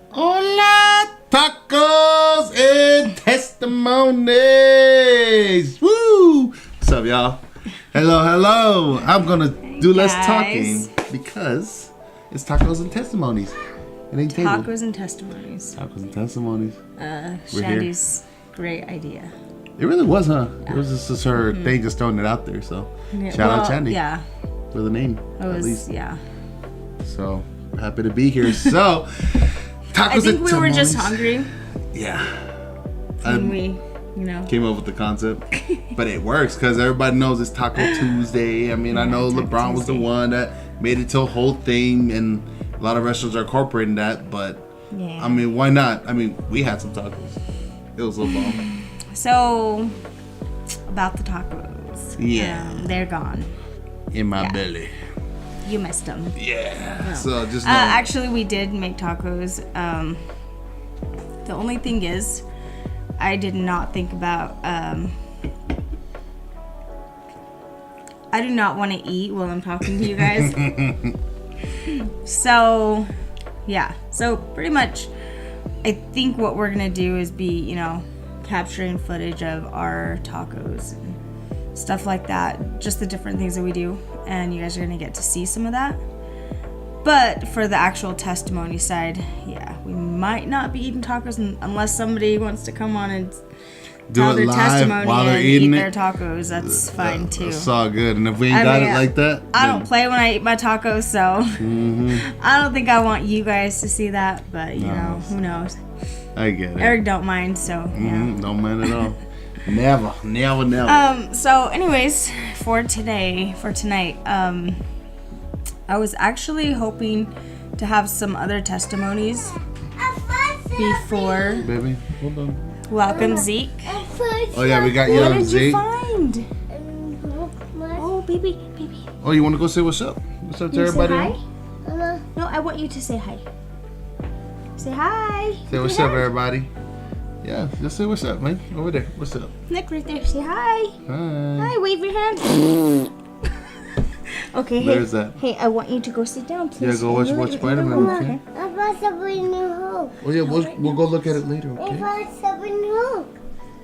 Hola, tacos and testimonies. Woo! What's up, y'all? Hello. I'm gonna do less talking because it's tacos and testimonies. It ain't table. Tacos and testimonies. Tacos and testimonies. Shandy's great idea. It really was, huh? It was just her thing, just throwing it out there. So shout out Shandy. Yeah. For the name. It was, yeah. So happy to be here. So tacos I think and we were just testimonies. hungry. Yeah. And we, came up with the concept, but it works because everybody knows it's Taco Tuesday. I mean, I know LeBron was the one that made it to a whole thing, and a lot of restaurants are incorporating that. But yeah. I mean, why not? I mean, we had some tacos. It was a little bomb. So about the tacos, yeah, they're gone in my belly. You missed them. Yeah. No. So just know. Actually, we did make tacos. The only thing is, I did not think about. I do not want to eat while I'm talking to you guys. So, yeah. So pretty much, I think what we're gonna do is be, capturing footage of our tacos and stuff like that. Just the different things that we do, and you guys are gonna get to see some of that. But for the actual testimony side, yeah, we might not be eating tacos unless somebody wants to come on and tell their testimony while they're and eating eat their tacos. That's fine too. It's all good. And if we ain't got it like that, I don't play when I eat my tacos, so I don't think I want you guys to see that. But who knows? I get it. Eric don't mind, so don't mind at all. Never. So anyways, for tonight, I was actually hoping to have some other testimonies before. Baby, hold on. Welcome, Zeke. Oh yeah, we got young Zeke. What did you find? Oh, baby. Oh, you want to go say what's up? What's up to everybody? Say hi? No, I want you to say hi. Say hi. Say what's up, everybody. Yeah, just say what's up, man. Over there. What's up? Nick, right there. Say hi. Hi. Hi, wave your hand. Okay, There's that. Hey, I want you to go sit down, please. Yeah, go watch Spider-Man, okay? I found something new. Oh yeah, we'll go look at it later, okay? I found something new.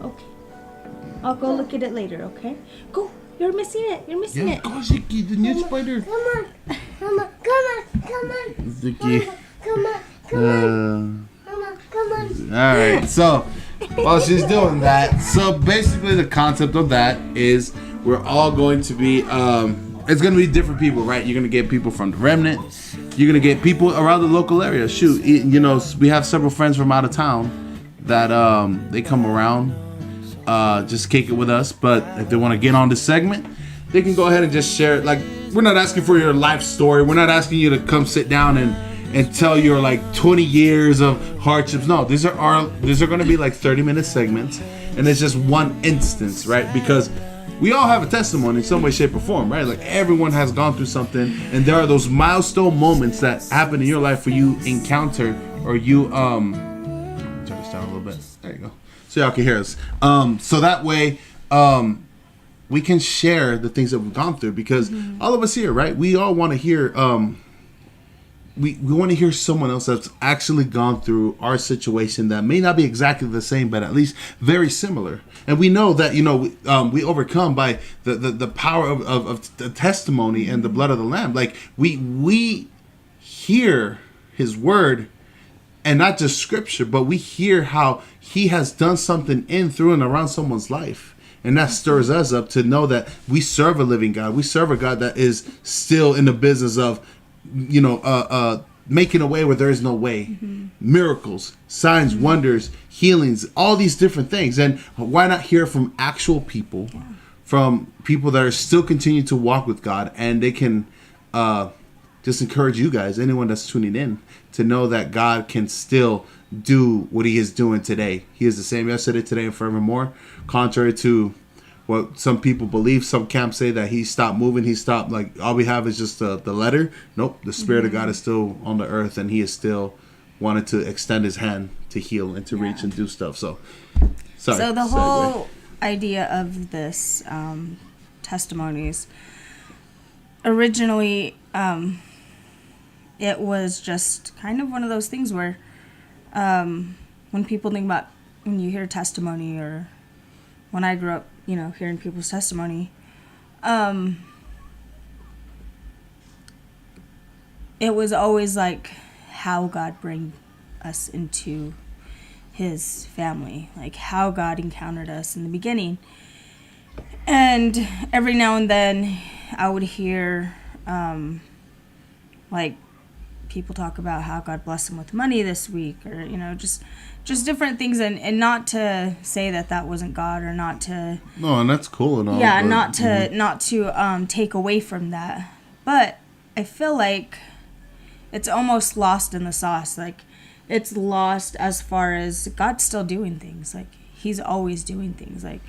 Okay. I'll go look at it later, okay? Go. You're missing it. You're missing it. Go, Ziki, the new spider. Come on. Come on. Come on. Ziki. Come on. Come on. Come on. All right. So while she's doing that, so basically the concept of that is we're all going to be, it's going to be different people, right? You're going to get people from the Remnant. You're going to get people around the local area. Shoot, you know, we have several friends from out of town that they come around, just kick it with us. But if they want to get on this segment, they can go ahead and just share it. Like, we're not asking for your life story. We're not asking you to come sit down and tell your like 20 years of hardships. No, these are going to be like 30-minute segments, and it's just one instance, right? Because we all have a testimony in some way, shape, or form, right? Like, everyone has gone through something, and there are those milestone moments that happen in your life where you encounter or you turn this down a little bit. There you go, so y'all can hear us. So that way, we can share the things that we've gone through, because all of us here, right? We all want to hear. We want to hear someone else that's actually gone through our situation that may not be exactly the same, but at least very similar. And we know that, you know, we overcome by the power of the testimony and the blood of the Lamb. Like, we hear His word, and not just scripture, but we hear how He has done something in, through, and around someone's life. And that stirs us up to know that we serve a living God. We serve a God that is still in the business of, you know, making a way where there is no way. Miracles, signs, wonders, healings, all these different things. And why not hear from actual people, from people that are still continuing to walk with God, and they can just encourage you guys, anyone that's tuning in, to know that God can still do what He is doing today. He is the same yesterday, today, and forevermore. Contrary to what some people believe, some camps say that He stopped moving. He stopped, like, all we have is just the letter. Nope, the Spirit of God is still on the earth, and He is still wanted to extend His hand to heal and to reach and do stuff. So, sorry. So the whole idea of this testimonies, originally, it was just kind of one of those things where when people think about, when you hear testimony, or when I grew up, you know, hearing people's testimony, it was always like how God bring us into His family, like how God encountered us in the beginning. And every now and then I would hear like people talk about how God blessed them with money this week, or, you know, just different things, and not to say that wasn't God, or not to, no, and that's cool and all. Yeah, but, not to take away from that. But I feel like it's almost lost in the sauce. Like, it's lost as far as God's still doing things. Like, He's always doing things. Like,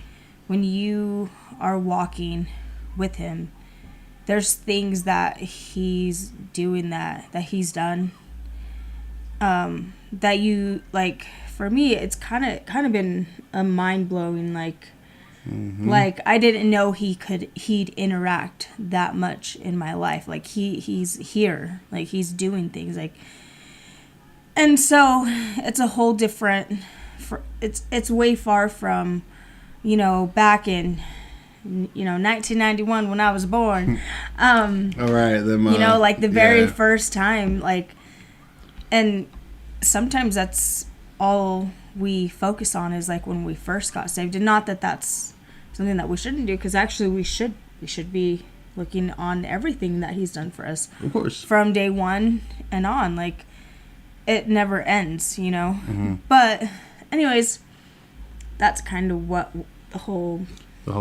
when you are walking with Him, there's things that He's doing that He's done, that you, like, for me, it's kind of been a mind-blowing, like, like, I didn't know he'd interact that much in my life. Like, he's here, like, He's doing things, like, and so it's a whole different, it's way far from, you know, back in, you know, 1991 when I was born. All right, then, you know, like the very first time, like, and sometimes that's all we focus on, is like when we first got saved. And not that that's something that we shouldn't do, because actually we should be looking on everything that He's done for us, of course, from day one and on. Like, it never ends, you know. But anyways, that's kind of what the whole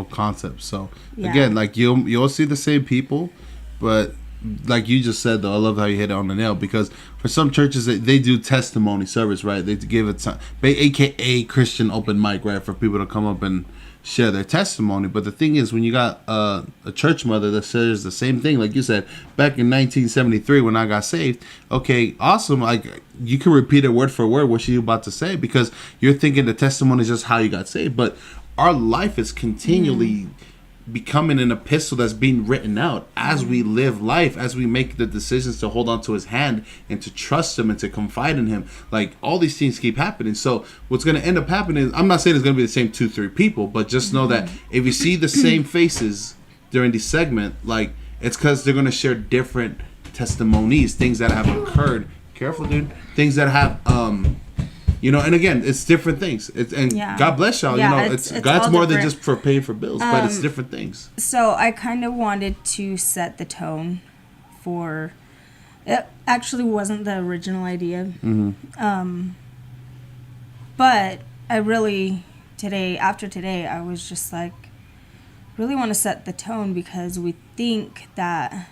concept. So again, like, you'll see the same people, but like you just said, though, I love how you hit it on the nail, because for some churches they do testimony service, right? They give it time, aka Christian open mic, right, for people to come up and share their testimony. But the thing is, when you got a church mother that says the same thing, like you said, back in 1973 when I got saved, okay, awesome, like, you can repeat it word for word what she's about to say, because you're thinking the testimony is just how you got saved, but our life is continually becoming an epistle that's being written out as we live life, as we make the decisions to hold on to his hand and to trust him and to confide in him. Like, all these things keep happening. So what's going to end up happening is, I'm not saying it's going to be the same 2-3 people, but just know that if you see the same faces during the segment, like, it's because they're going to share different testimonies, things that have occurred. Careful, dude. Things that have and again, it's different things. God bless y'all. It's God's more than just for paying for bills, but it's different things. So I kind of wanted to set the tone for. It actually wasn't the original idea, but I really after today, I was just like, really want to set the tone because we think that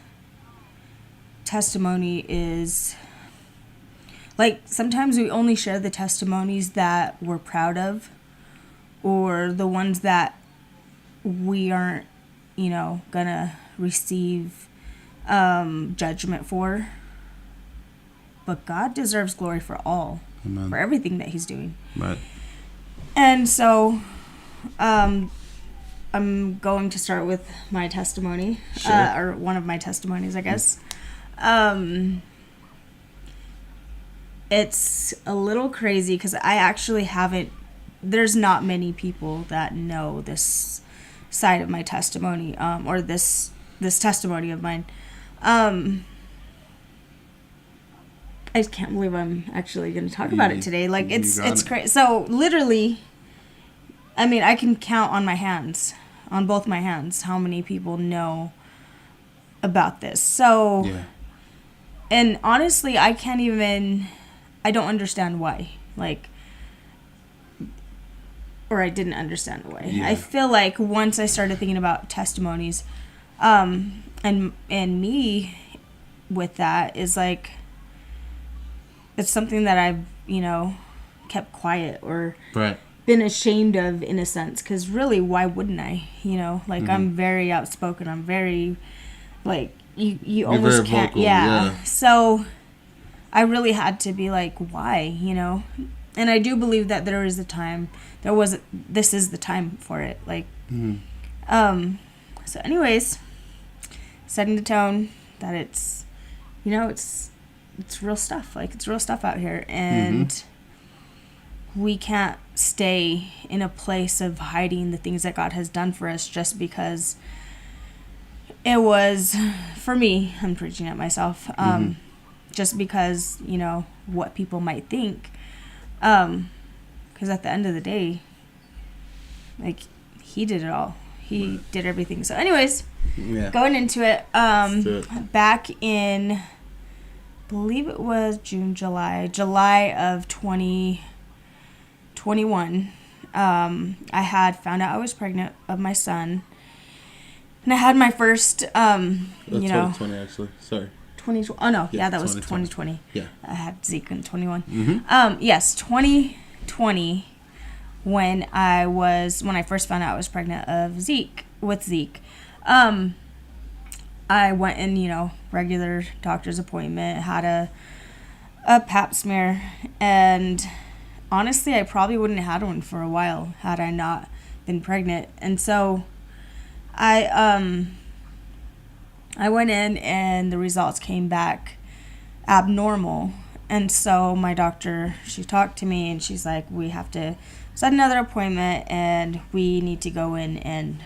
testimony is. Like, sometimes we only share the testimonies that we're proud of or the ones that we aren't, gonna receive judgment for. But God deserves glory for all. Amen. For everything that he's doing. Right. And so I'm going to start with my testimony, or one of my testimonies, I guess. It's a little crazy because I actually there's not many people that know this side of my testimony, or this testimony of mine. I just can't believe I'm actually going to talk about it today. Like, it's crazy. So literally, I mean, I can count on both my hands, how many people know about this. So, and honestly, I don't understand why. Like, or I didn't understand why. Yeah. I feel like once I started thinking about testimonies, and me with that is like, it's something that I've, kept quiet or been ashamed of in a sense. Because really, why wouldn't I? I'm very outspoken. I'm very, like, you almost can't. Vocal, yeah. So I really had to be like, why, And I do believe that there is a time. This is the time for it. Like, so anyways, setting the tone that it's, it's real stuff. Like, it's real stuff out here. And we can't stay in a place of hiding the things that God has done for us just because it was, for me, I'm preaching at myself, just because, what people might think. Because at the end of the day, like, he did it all. He did everything. So anyways, going into it, back in, I believe it was July of 2021, I had found out I was pregnant of my son. And I had my first, That's 2020, actually. Sorry. 2020. Oh, no. Yeah, that was 2020. Yeah. I had Zeke in 21. Yes, 2020, when I first found out I was pregnant with Zeke. I went in, regular doctor's appointment, had a pap smear, and honestly, I probably wouldn't have had one for a while had I not been pregnant. And so I went in and the results came back abnormal. And so my doctor, she talked to me and she's like, we have to set another appointment and we need to go in and,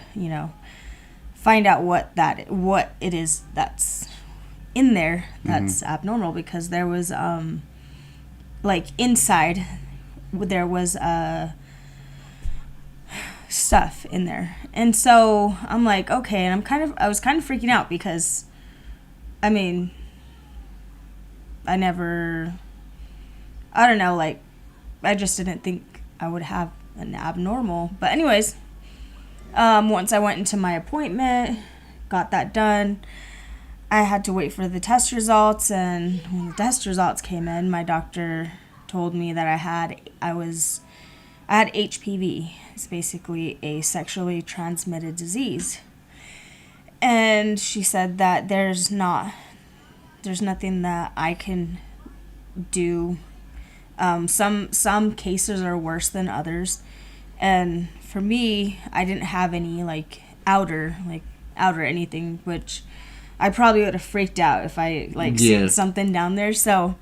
find out what it is that's in there that's abnormal, because there was inside there was stuff in there. And so I'm like, okay, and I was kind of freaking out because I mean, I just didn't think I would have an abnormal. But anyways, once I went into my appointment, got that done, I had to wait for the test results, and when the test results came in, my doctor told me that I had HPV. It's basically a sexually transmitted disease. And she said that there's nothing that I can do. Some cases are worse than others. And for me, I didn't have any out or anything, which I probably would have freaked out if I seen something down there. So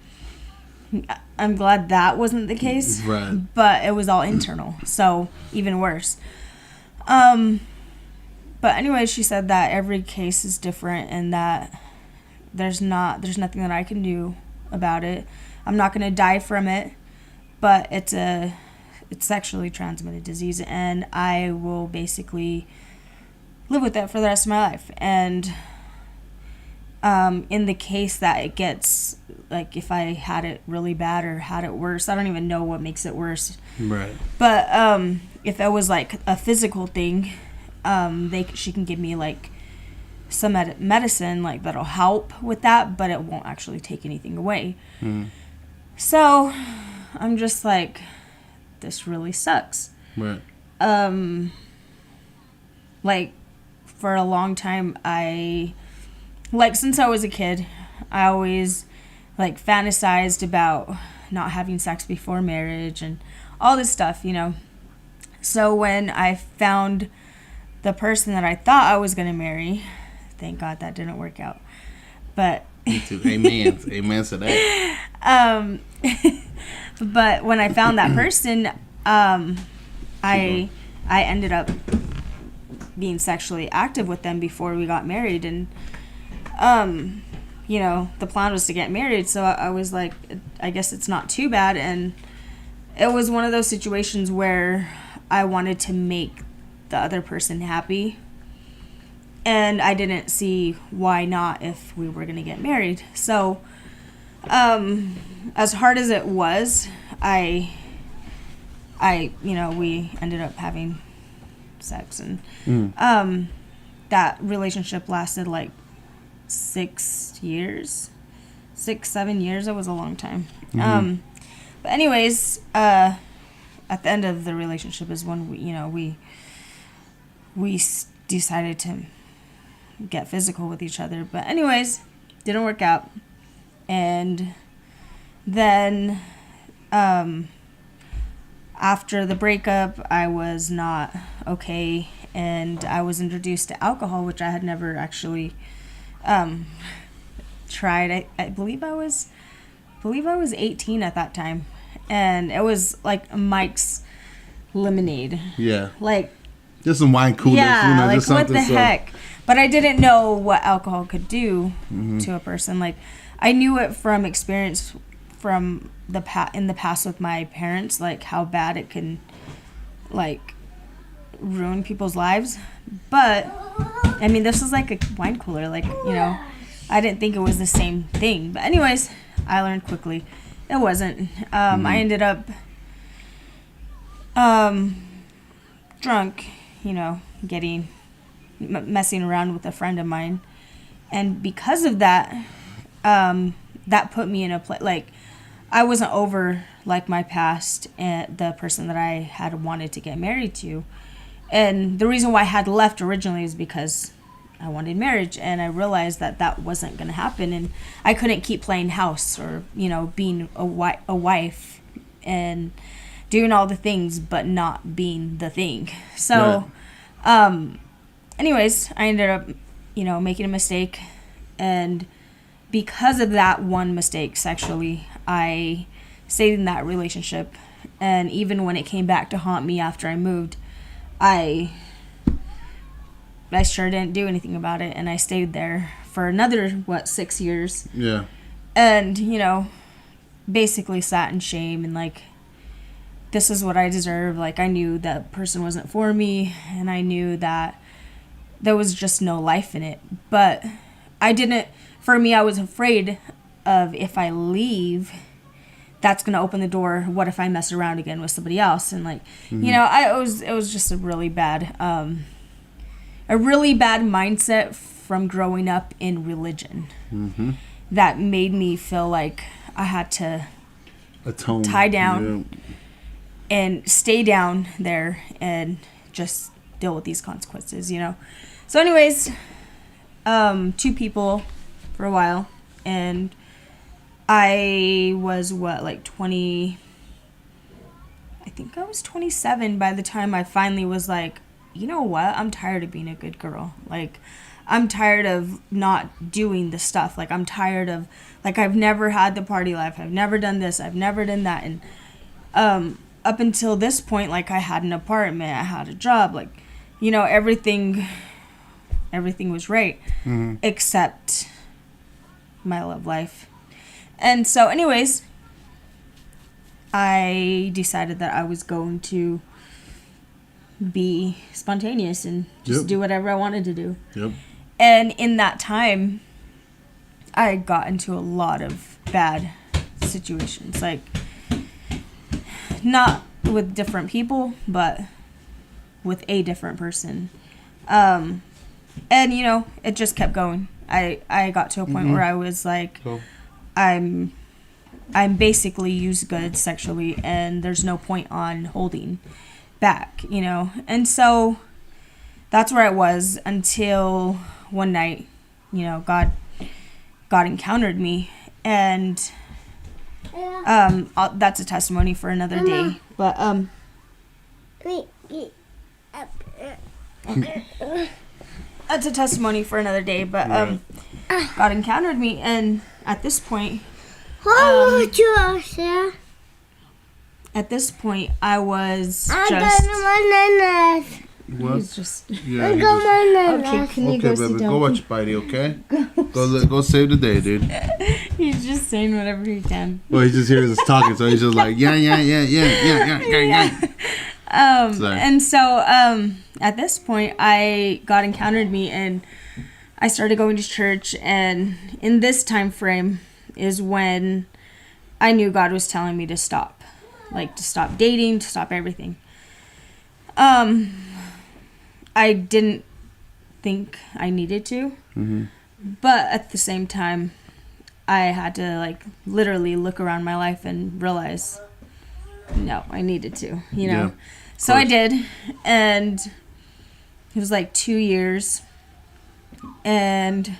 I'm glad that wasn't the case. Right. But it was all internal, so even worse. But anyway, she said that every case is different and that there's nothing that I can do about it. I'm not going to die from it, but it's sexually transmitted disease, and I will basically live with it for the rest of my life. And in the case that it gets, like, if I had it really bad or had it worse, I don't even know what makes it worse. Right. But if it was like a physical thing, she can give me like some medicine like that'll help with that, but it won't actually take anything away. So I'm just like, this really sucks. Right. Like, for a long time, since I was a kid, I always fantasized about not having sex before marriage and all this stuff, So when I found the person that I thought I was going to marry, thank God that didn't work out. But me too. Amen. Amen to that. But when I found that person, I ended up being sexually active with them before we got married, and the plan was to get married, so I was like, I guess it's not too bad. And it was one of those situations where I wanted to make the other person happy, and I didn't see why not if we were going to get married. So as hard as it was, we ended up having sex, and that relationship lasted like 6 years, 7 years. It was a long time. But anyways, at the end of the relationship is when we decided to get physical with each other. But anyways, didn't work out. And then after the breakup, I was not okay, and I was introduced to alcohol, which I had never actually tried. I believe I was 18 at that time, and it was like Mike's Lemonade. Yeah. Like, just some wine coolers. Yeah, like, just something, what the heck? But I didn't know what alcohol could do to a person. Like, I knew it from experience from in the past with my parents, like how bad it can like ruin people's lives. But I mean, this was like a wine cooler, like, I didn't think it was the same thing. But anyways, I learned quickly it wasn't. I ended up drunk, messing around with a friend of mine, and because of that, that put me in a place, like, I wasn't over like my past and the person that I had wanted to get married to. And the reason why I had left originally is because I wanted marriage, and I realized that that wasn't going to happen, and I couldn't keep playing house or being a wife and doing all the things but not being the thing. So anyways, I ended up making a mistake, and because of that one mistake sexually, I stayed in that relationship. And even when it came back to haunt me after I moved, I sure didn't do anything about it, and I stayed there for another 6 years. Yeah. And basically sat in shame and like, this is what I deserve. Like, I knew that person wasn't for me, and I knew that there was just no life in it. But for me, I was afraid of, if I leave, that's going to open the door. What if I mess around again with somebody else? And like, it was just a really bad mindset from growing up in religion that made me feel like I had to tie down and stay down there and just deal with these consequences, So anyways, 2 people for a while, and I was 20, I think I was 27 by the time I finally was like, you know what? I'm tired of being a good girl. Like, I'm tired of not doing the stuff. Like, I'm tired of, like, I've never had the party life. I've never done this. I've never done that. And up until this point, like, I had an apartment. I had a job. Like, you know, everything was right. Except my love life. And so, anyways, I decided that I was going to be spontaneous and just do whatever I wanted to do. And in that time, I got into a lot of bad situations. Like, not with different people, but with a different person. And, you know, it just kept going. I got to a point where I was like, I'm basically used goods sexually, and there's no point on holding back, you know. And so that's where I was until one night, you know, God encountered me, and that's a testimony for another day. But that's a testimony for another day. But God encountered me, and at this point, at this point, I was just. What? He's just. Yeah. Okay, can you go sit baby, down? go watch Spidey, okay? Go save the day, dude. He's just saying whatever he can. Well, he just hears us talking, so he's just like, yeah. And so, at this point, God encountered me, and I started going to church, and in this time frame is when I knew God was telling me to stop. Like, to stop dating, to stop everything. I didn't think I needed to, but at the same time, I had to, like, literally look around my life and realize, no, I needed to, you know? So I did, and it was like 2 years, and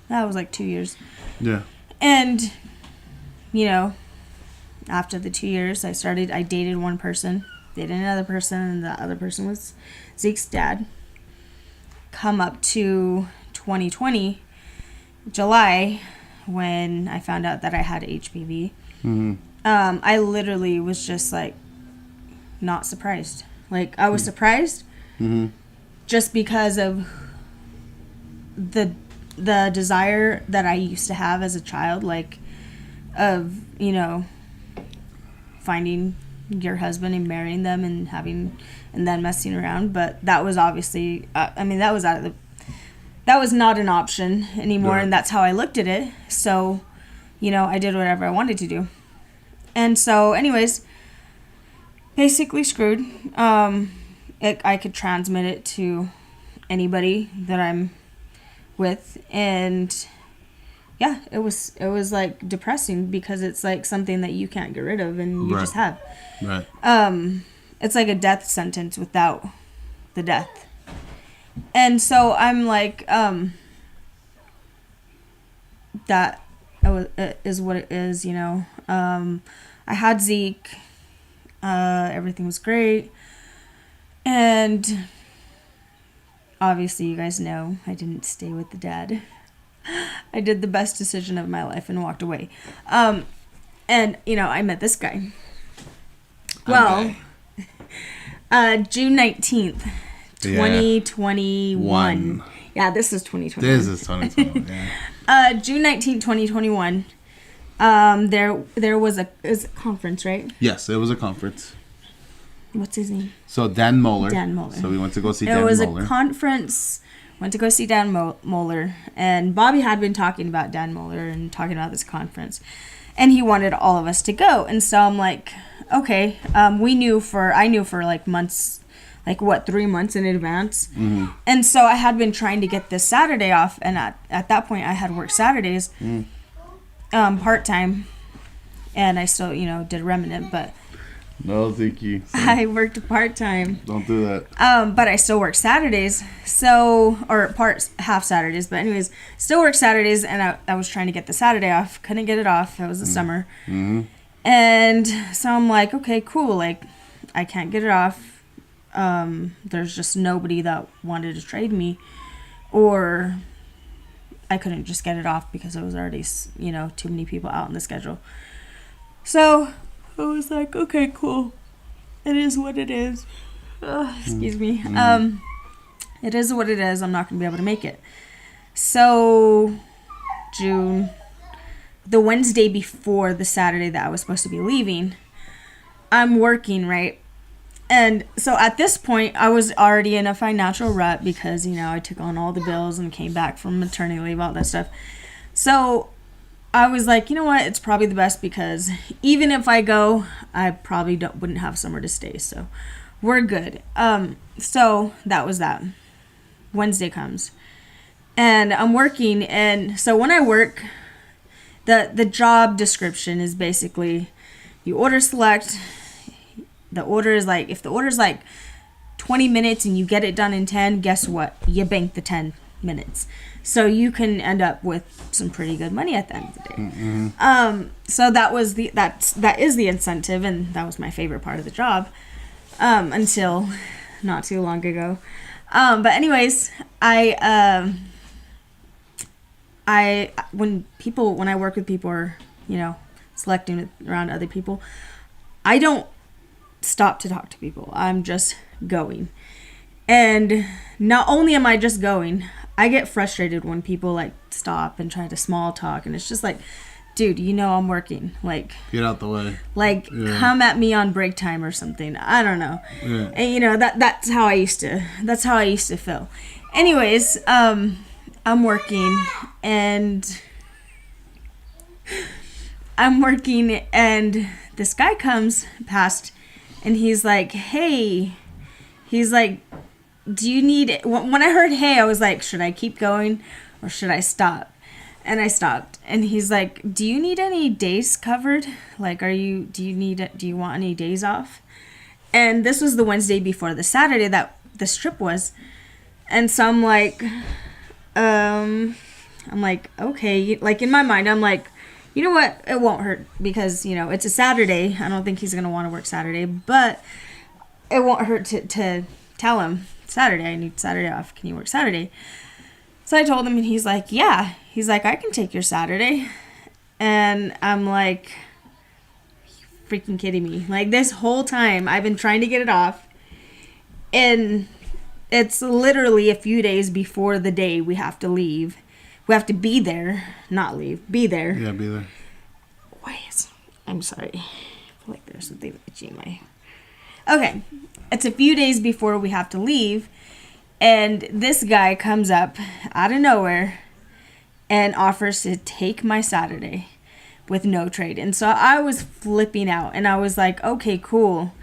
that was like 2 years. Yeah. And, you know, after the 2 years, I dated one person, dated another person, and the other person was Zeke's dad. Come up to 2020, July, when I found out that I had HPV, I literally was just, like, not surprised. Like, I was surprised just because of the desire that I used to have as a child, like, of, you know, finding your husband and marrying them and then messing around. But that was obviously, that was not an option anymore, and that's how I looked at it. So, you know, I did whatever I wanted to do. And so, anyways, basically screwed. I could transmit it to anybody that I'm with, and yeah, it was like depressing because it's like something that you can't get rid of and you just have. Right. It's like a death sentence without the death. And so I'm like, that is what it is, you know. I had Zeke. Everything was great. And obviously you guys know I didn't stay with the dad. I did the best decision of my life and walked away. And, you know, I met this guy. Well, June 19th, 2021. Yeah, this is 2021. This is 2021, yeah. June 19th, 2021. There was a conference, right? Yes, it was a conference. What's his name? So Dan Moeller. So we went to go see Dan It Moeller. was a conference. Went to go see Dan Moeller, and Bobby had been talking about Dan Moeller and talking about this conference, and he wanted all of us to go. And so I'm like, okay. I knew for like months, like 3 months in advance. And so I had been trying to get this Saturday off, and at that point I had worked Saturdays, part-time, and I still, you know, did Remnant, but no, thank you. I worked part-time. Don't do that. But I still work Saturdays, half Saturdays, but anyways, still work Saturdays, and I was trying to get the Saturday off, couldn't get it off. It was the summer. And so I'm like, okay, cool, like, I can't get it off. there's just nobody that wanted to trade me, or I couldn't just get it off because it was already, too many people out in the schedule. So I was like, okay, cool. It is what it is. Excuse me. It is what it is. I'm not going to be able to make it. So June, the Wednesday before the Saturday that I was supposed to be leaving, I'm working, right? And so at this point, I was already in a financial rut because, I took on all the bills and came back from maternity leave, all that stuff. So I was like, you know what? It's probably the best because even if I go, I probably wouldn't have somewhere to stay. So we're good. So that was that. Wednesday comes. And I'm working. And so when I work, the job description is basically you order select. The order is like, if the order is like 20 minutes and you get it done in 10, guess what? You bank the 10 minutes. So you can end up with some pretty good money at the end of the day. Mm-hmm. So that is the incentive, and that was my favorite part of the job until not too long ago. But anyways, when I work with people or, selecting around other people, I don't stop to talk to people. I'm just going. And not only am I just going, I get frustrated when people like stop and try to small talk, and it's just like, dude, I'm working. Like, get out the way. Like, come at me on break time or something. I don't know. Yeah. And that's how I used to feel. Anyways, I'm working and this guy comes past and he's like, hey, do you need it? When I heard hey, I was like, should I keep going or should I stop? And I stopped. And he's like, do you need any days covered? Like, do you want any days off? And this was the Wednesday before the Saturday that this trip was. And so I'm like, okay. Like, in my mind, I'm like, you know what? It won't hurt because, it's a Saturday. I don't think he's going to want to work Saturday, but it won't hurt to tell him, Saturday, I need Saturday off. Can you work Saturday? So I told him, and he's like, yeah. He's like, I can take your Saturday. And I'm like, freaking kidding me. Like, this whole time, I've been trying to get it off. And it's literally a few days before the day we have to leave. We have to be there. Not leave. Be there. Yeah, be there. I'm sorry. I feel like there's something itchy in my... Okay. It's a few days before we have to leave. And this guy comes up out of nowhere and offers to take my Saturday with no trade. And so I was flipping out. And I was like, okay, cool.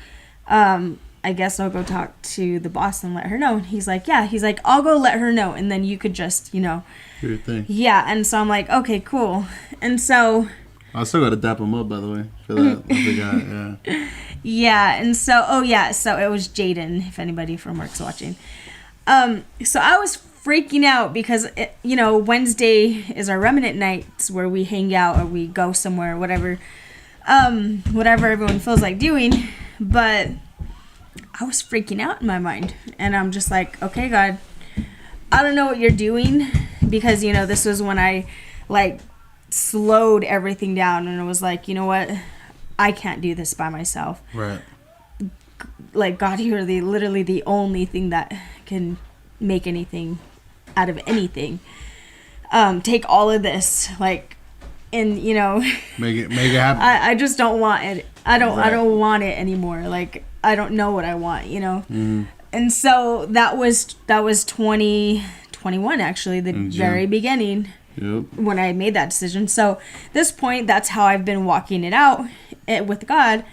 I guess I'll go talk to the boss and let her know. And he's like, yeah. He's like, I'll go let her know. And then you could just, do your thing. Yeah. And so I'm like, okay, cool. And so... I still got to dap him up, by the way, for that. The guy, yeah. Yeah. And so, so it was Jaden, if anybody from work's watching. So I was freaking out because, Wednesday is our Remnant nights where we hang out or we go somewhere, whatever everyone feels like doing. But I was freaking out in my mind. And I'm just like, okay, God, I don't know what you're doing because, this was when I, slowed everything down and I was like, you know what? I can't do this by myself. Right. Like, God, you're literally the only thing that can make anything out of anything. Take all of this, make it happen. I just don't want it. I don't want it anymore. Like, I don't know what I want, Mm-hmm. And so that was 2021, actually, the very beginning. Yep. When I made that decision. So this point, that's how I've been walking it out with God.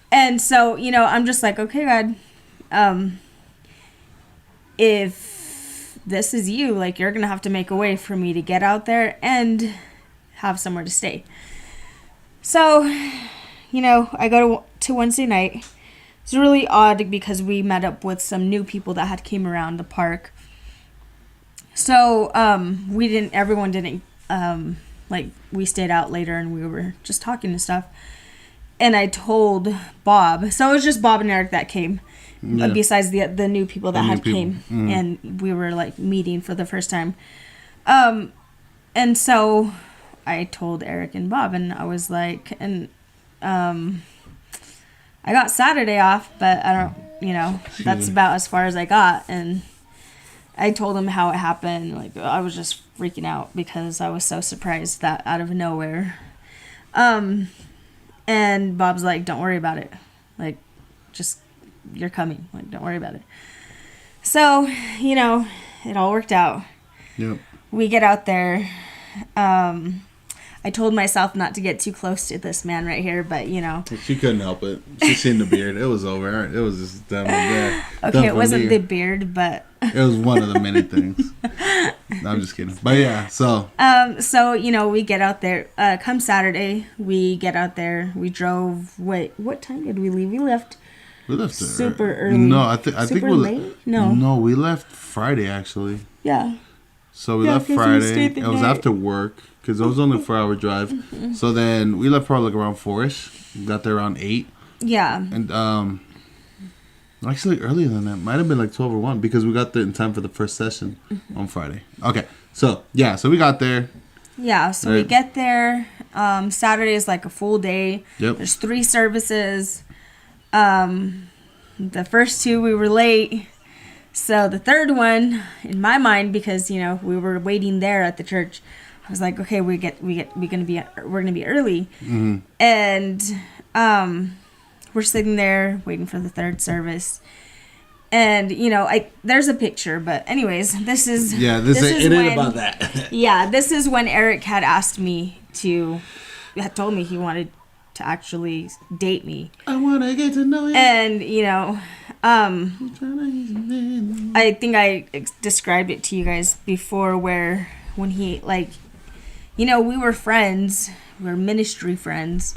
And so, I'm just like, okay, God, if this is you, you're going to have to make a way for me to get out there and have somewhere to stay. So, I go to Wednesday night. It's really odd because we met up with some new people that had came around the park. So, everyone didn't, we stayed out later and we were just talking and stuff. And I told Bob, so it was just Bob and Eric that came. besides the new people that had came, and we were like meeting for the first time. And so I told Eric and Bob, and I was like, and I got Saturday off, but I don't, that's about as far as I got. And I told him how it happened. Like, I was just freaking out because I was so surprised that out of nowhere. And Bob's like, don't worry about it. Like, just, you're coming. Like, don't worry about it. So, it all worked out. Yep. We get out there. I told myself not to get too close to this man right here, but she couldn't help it. She seen the beard. It was over. It was just done with that. Okay, it wasn't the beard, but it was one of the many things. No, I'm just kidding. But yeah, so we get out there. Come Saturday, we get out there. We drove. Wait, what time did we leave? We left super early. No, I think we late. No, we left Friday actually. Yeah. So we left Friday. It was after work. Because it was only a 4-hour drive. Mm-hmm. So then we left probably like around 4-ish. We got there around 8. Yeah. And actually earlier than that. Might have been like 12 or 1 because we got there in time for the first session on Friday. Okay. So, yeah. So we got there. Yeah. So we get there. Saturday is like a full day. Yep. There's 3 services. The first 2 we were late. So the third one, in my mind, because, we were waiting there at the church, I was like, okay, we're gonna be early, and we're sitting there waiting for the third service, and there's a picture, but anyways, this is it ain't about that. Yeah, this is when Eric had told me he wanted to actually date me. I wanna get to know you, and I think I described it to you guys before, where when he we were friends, we were ministry friends,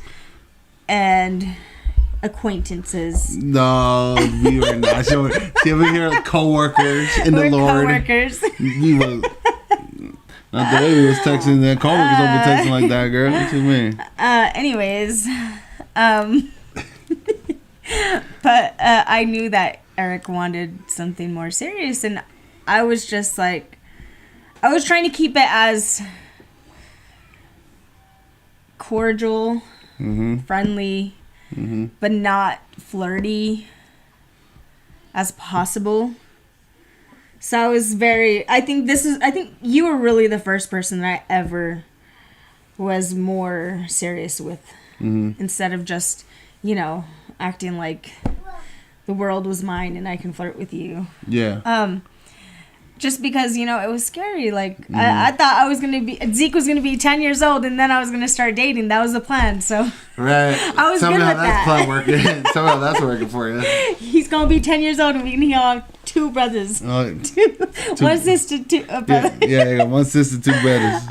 and acquaintances. No, we were not. See, over here, co-workers in the Lord. Co-workers. We were not the way we was texting. The co-workers don't be texting like that, girl. What you mean? Anyways, but I knew that Eric wanted something more serious, and I was just like, I was trying to keep it as cordial, friendly, but not flirty as possible. So I was I think you were really the first person that I ever was more serious with, instead of just, acting like the world was mine and I can flirt with you. Yeah. Just because, it was scary. Like, I thought Zeke was going to be 10 years old, and then I was going to start dating. That was the plan, so. Right. I was good with that. Plan working. Somehow that's working for you. He's going to be 10 years old, and we can have 2 brothers. One sister, 2 brothers. Yeah, one sister, 2 brothers.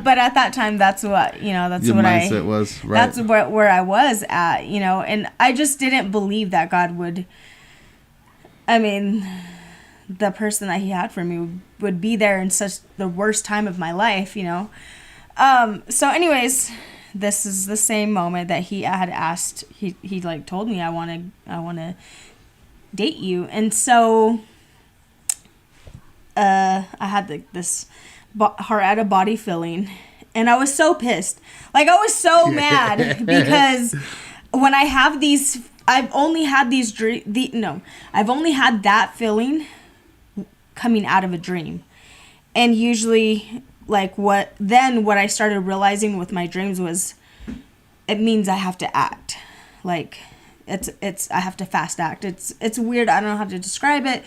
But at that time, that's what, that's your what mindset was, right. That's where I was at, and I just didn't believe that God would, the person that he had for me would be there in such the worst time of my life, So anyways, this is the same moment that he had asked, he told me, I want to date you. And so, I had this heart out of body feeling, and I was so pissed. Like, I was so mad because when I have these, I've only had that feeling coming out of a dream. And usually, what I started realizing with my dreams was, it means I have to act. Like, it's I have to fast act. It's weird. I don't know how to describe it,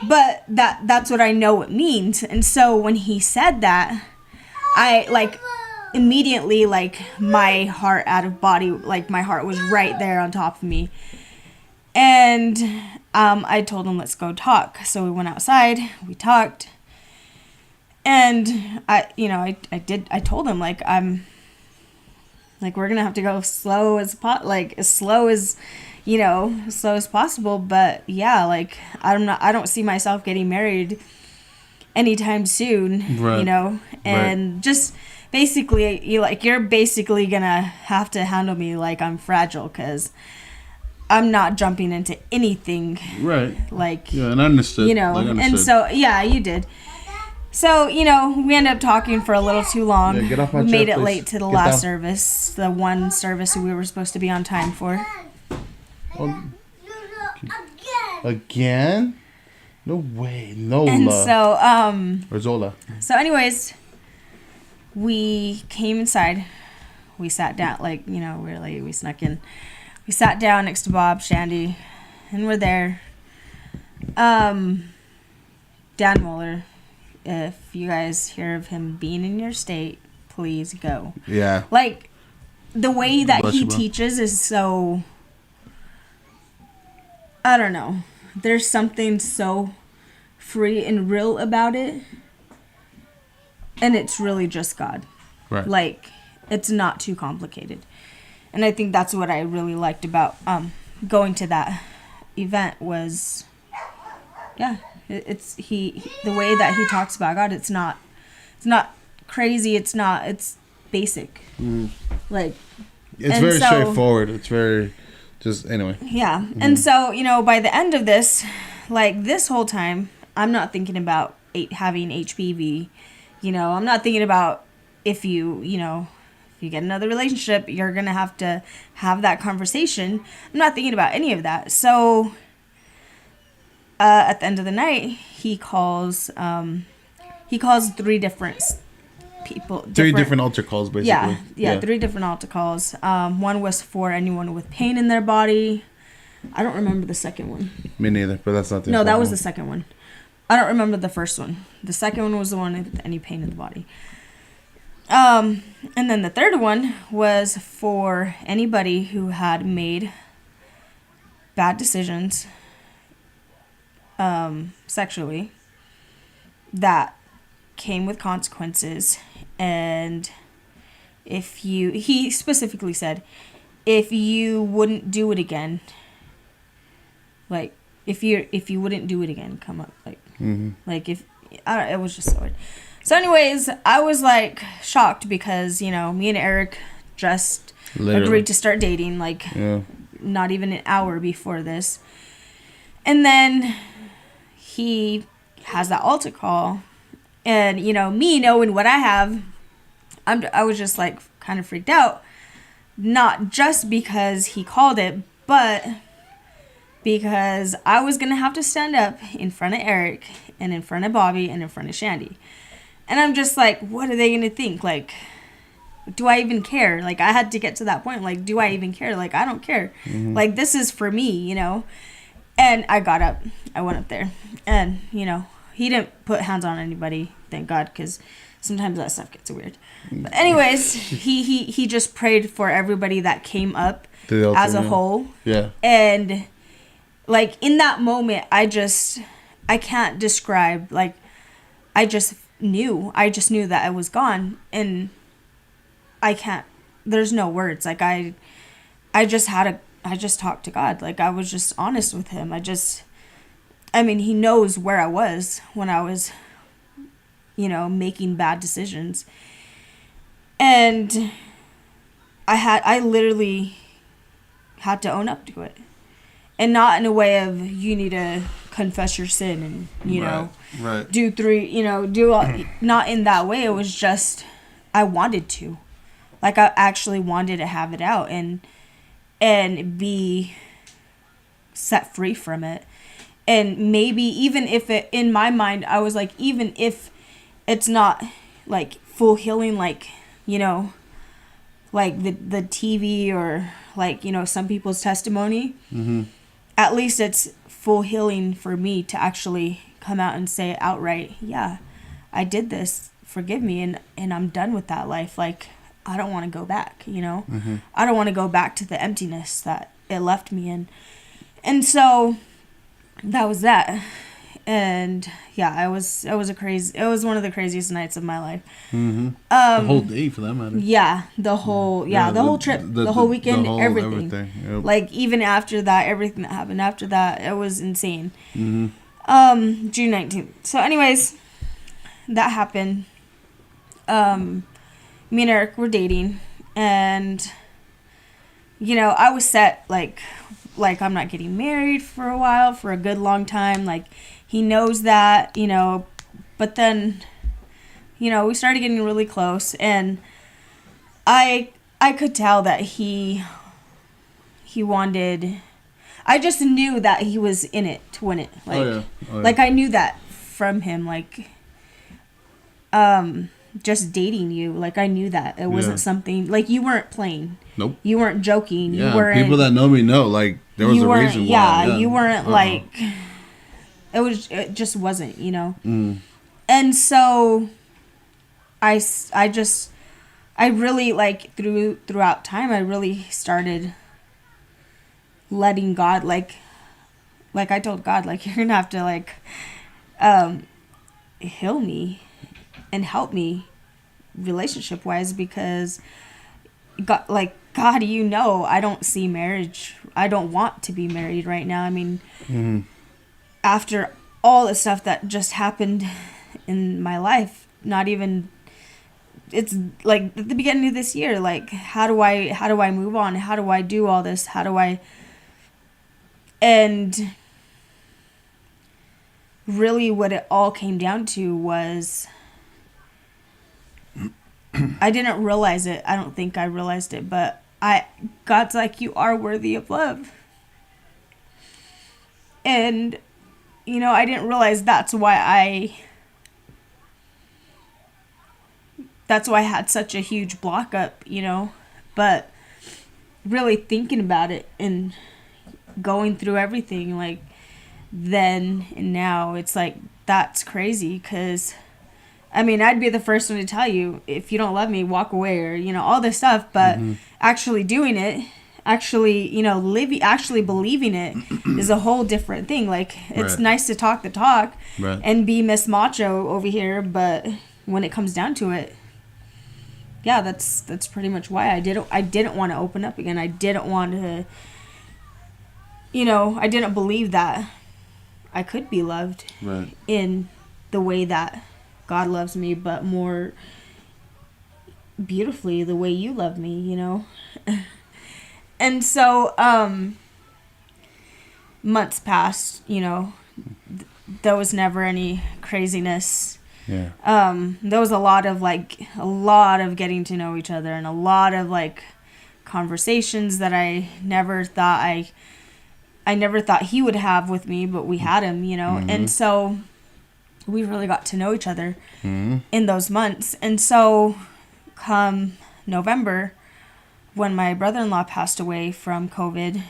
but that's what I know it means. And so when he said that, I immediately, my heart out of body, my heart was right there on top of me. And I told him, let's go talk. So we went outside, we talked, and I told him, we're gonna have to go slow as slow as possible. But yeah, I don't see myself getting married anytime soon, right. And right. Just basically, you're basically gonna have to handle me like I'm fragile, because I'm not jumping into anything. Right. Like, yeah, and I understood. you know, Like, and so, yeah, you did. So, you know, we ended up talking for a little too long. Yeah, get off my we chair, made it please. late to the Get last down. service, the one service we were supposed to be on time for. Oh, again? No way. Nola. And so, Or Zola. So anyways, we came inside. We sat down, like, you know, we snuck in. We sat down next to Bob, Shandy, and we're there. Dan Mueller, if you guys hear of him being in your state, please go. Yeah. Like, the way that Bless he you, bro. teaches is so, I don't know. There's something so free and real about it. And it's really just God. Right. Like, it's not too complicated. And I think that's what I really liked about going to that event was, yeah, it's the way that he talks about God. It's not crazy. It's basic. Like, It's and very so- straightforward. It's very just anyway. yeah. And so, you know, by the end of this, like, this whole time, I'm not thinking about having HPV. You know, I'm not thinking about if you get another relationship, you're going to have that conversation. I'm not thinking about any of that. So, at the end of the night, he calls three different people. Three different altar calls, basically. Yeah, three different altar calls. One was for anyone with pain in their body. I don't remember the second one. Me neither, but that's not the No, that was the important second one. I don't remember the first one. The second one was the one with any pain in the body. And then the third one was for anybody who had made bad decisions sexually that came with consequences. And he specifically said, if you wouldn't do it again, like, if you wouldn't do it again, come up, like, like, if, I don't, it was just so weird. So anyways, I was, like, shocked because, you know, me and Eric just Literally. agreed to start dating, like, Yeah. not even an hour before this. And then he has that altar call, and, you know, me knowing what I have, I was just, like, kind of freaked out, not just because he called it, but because I was going to have to stand up in front of Eric and in front of Bobby and in front of Shandy. And I'm just like, what are they going to think? Like, do I even care? Like, I had to get to that point. Like, do I even care? Like, I don't care. Like, this is for me, you know? And I got up. I went up there. And, you know, he didn't put hands on anybody, thank God, because sometimes that stuff gets weird. But anyways, he just prayed for everybody that came up as a whole. Yeah. And, like, in that moment, I can't describe, like, I just knew that I was gone, and there's no words. Like, I just talked to God. Like, I was just honest with him. I mean, he knows where I was when I was, you know, making bad decisions. And I literally had to own up to it. And not in a way of, you need to confess your sin and, you know, Right. do not in that way. It was just, I wanted to. Like, I actually wanted to have it out and be set free from it. And maybe even if it, in my mind, I was like, even if it's not, like, full healing, like, you know, like the TV or, like, you know, some people's testimony, at least it's full healing for me to actually come out and say outright, yeah, I did this, forgive me, and I'm done with that life. Like, I don't want to go back, you know? I don't want to go back to the emptiness that it left me in. And so that was that. And yeah, it was one of the craziest nights of my life. The whole day, for that matter. Yeah, the whole trip, the whole weekend, everything. Yep. Like, even after that, everything that happened after that, it was insane. June 19th. So anyways, that happened. Me and Eric were dating, and, you know, I was set, like, like, I'm not getting married for a while, for a good long time. Like, he knows that, you know. But then, you know, we started getting really close, and I could tell that he wanted. I just knew that he was in it to win it. Like, Oh, yeah. like I knew that from him. Like, just dating you. Like, I knew that it wasn't something like you weren't playing. Nope. You weren't joking. Yeah, You weren't. people that know me know. Like, there was a reason why. Yeah, you weren't like. It just wasn't. You know. And so, I really, like, throughout time, I really started letting God, like I told God, like, you're gonna have to, like, heal me and help me relationship wise, because God, you know, I don't see marriage. I don't want to be married right now. I mean, after all the stuff that just happened in my life, not even, it's like at the beginning of this year, like, how do I move on? How do I do all this? And really what it all came down to was I didn't realize it. I don't think I realized it, but God's like, you are worthy of love. And, you know, I didn't realize that's why I had such a huge block up, you know. But really thinking about it and going through everything, like, then and now, it's like, that's crazy, because, I mean, I'd be the first one to tell you, if you don't love me, walk away, or, you know, all this stuff, but actually doing it, actually, you know, actually believing it is a whole different thing. Like, it's nice to talk the talk and be Miss Macho over here, but when it comes down to it, yeah, that's pretty much why I didn't want to open up again. I didn't want to, you know, I didn't believe that I could be loved in the way that God loves me, but more beautifully the way you love me, you know. And so months passed, you know. There was never any craziness. Yeah. There was a lot of getting to know each other, and a lot of, like, conversations that I never thought he would have with me, but we had him, you know. And so we really got to know each other in those months. And so come November, when my brother-in-law passed away from COVID,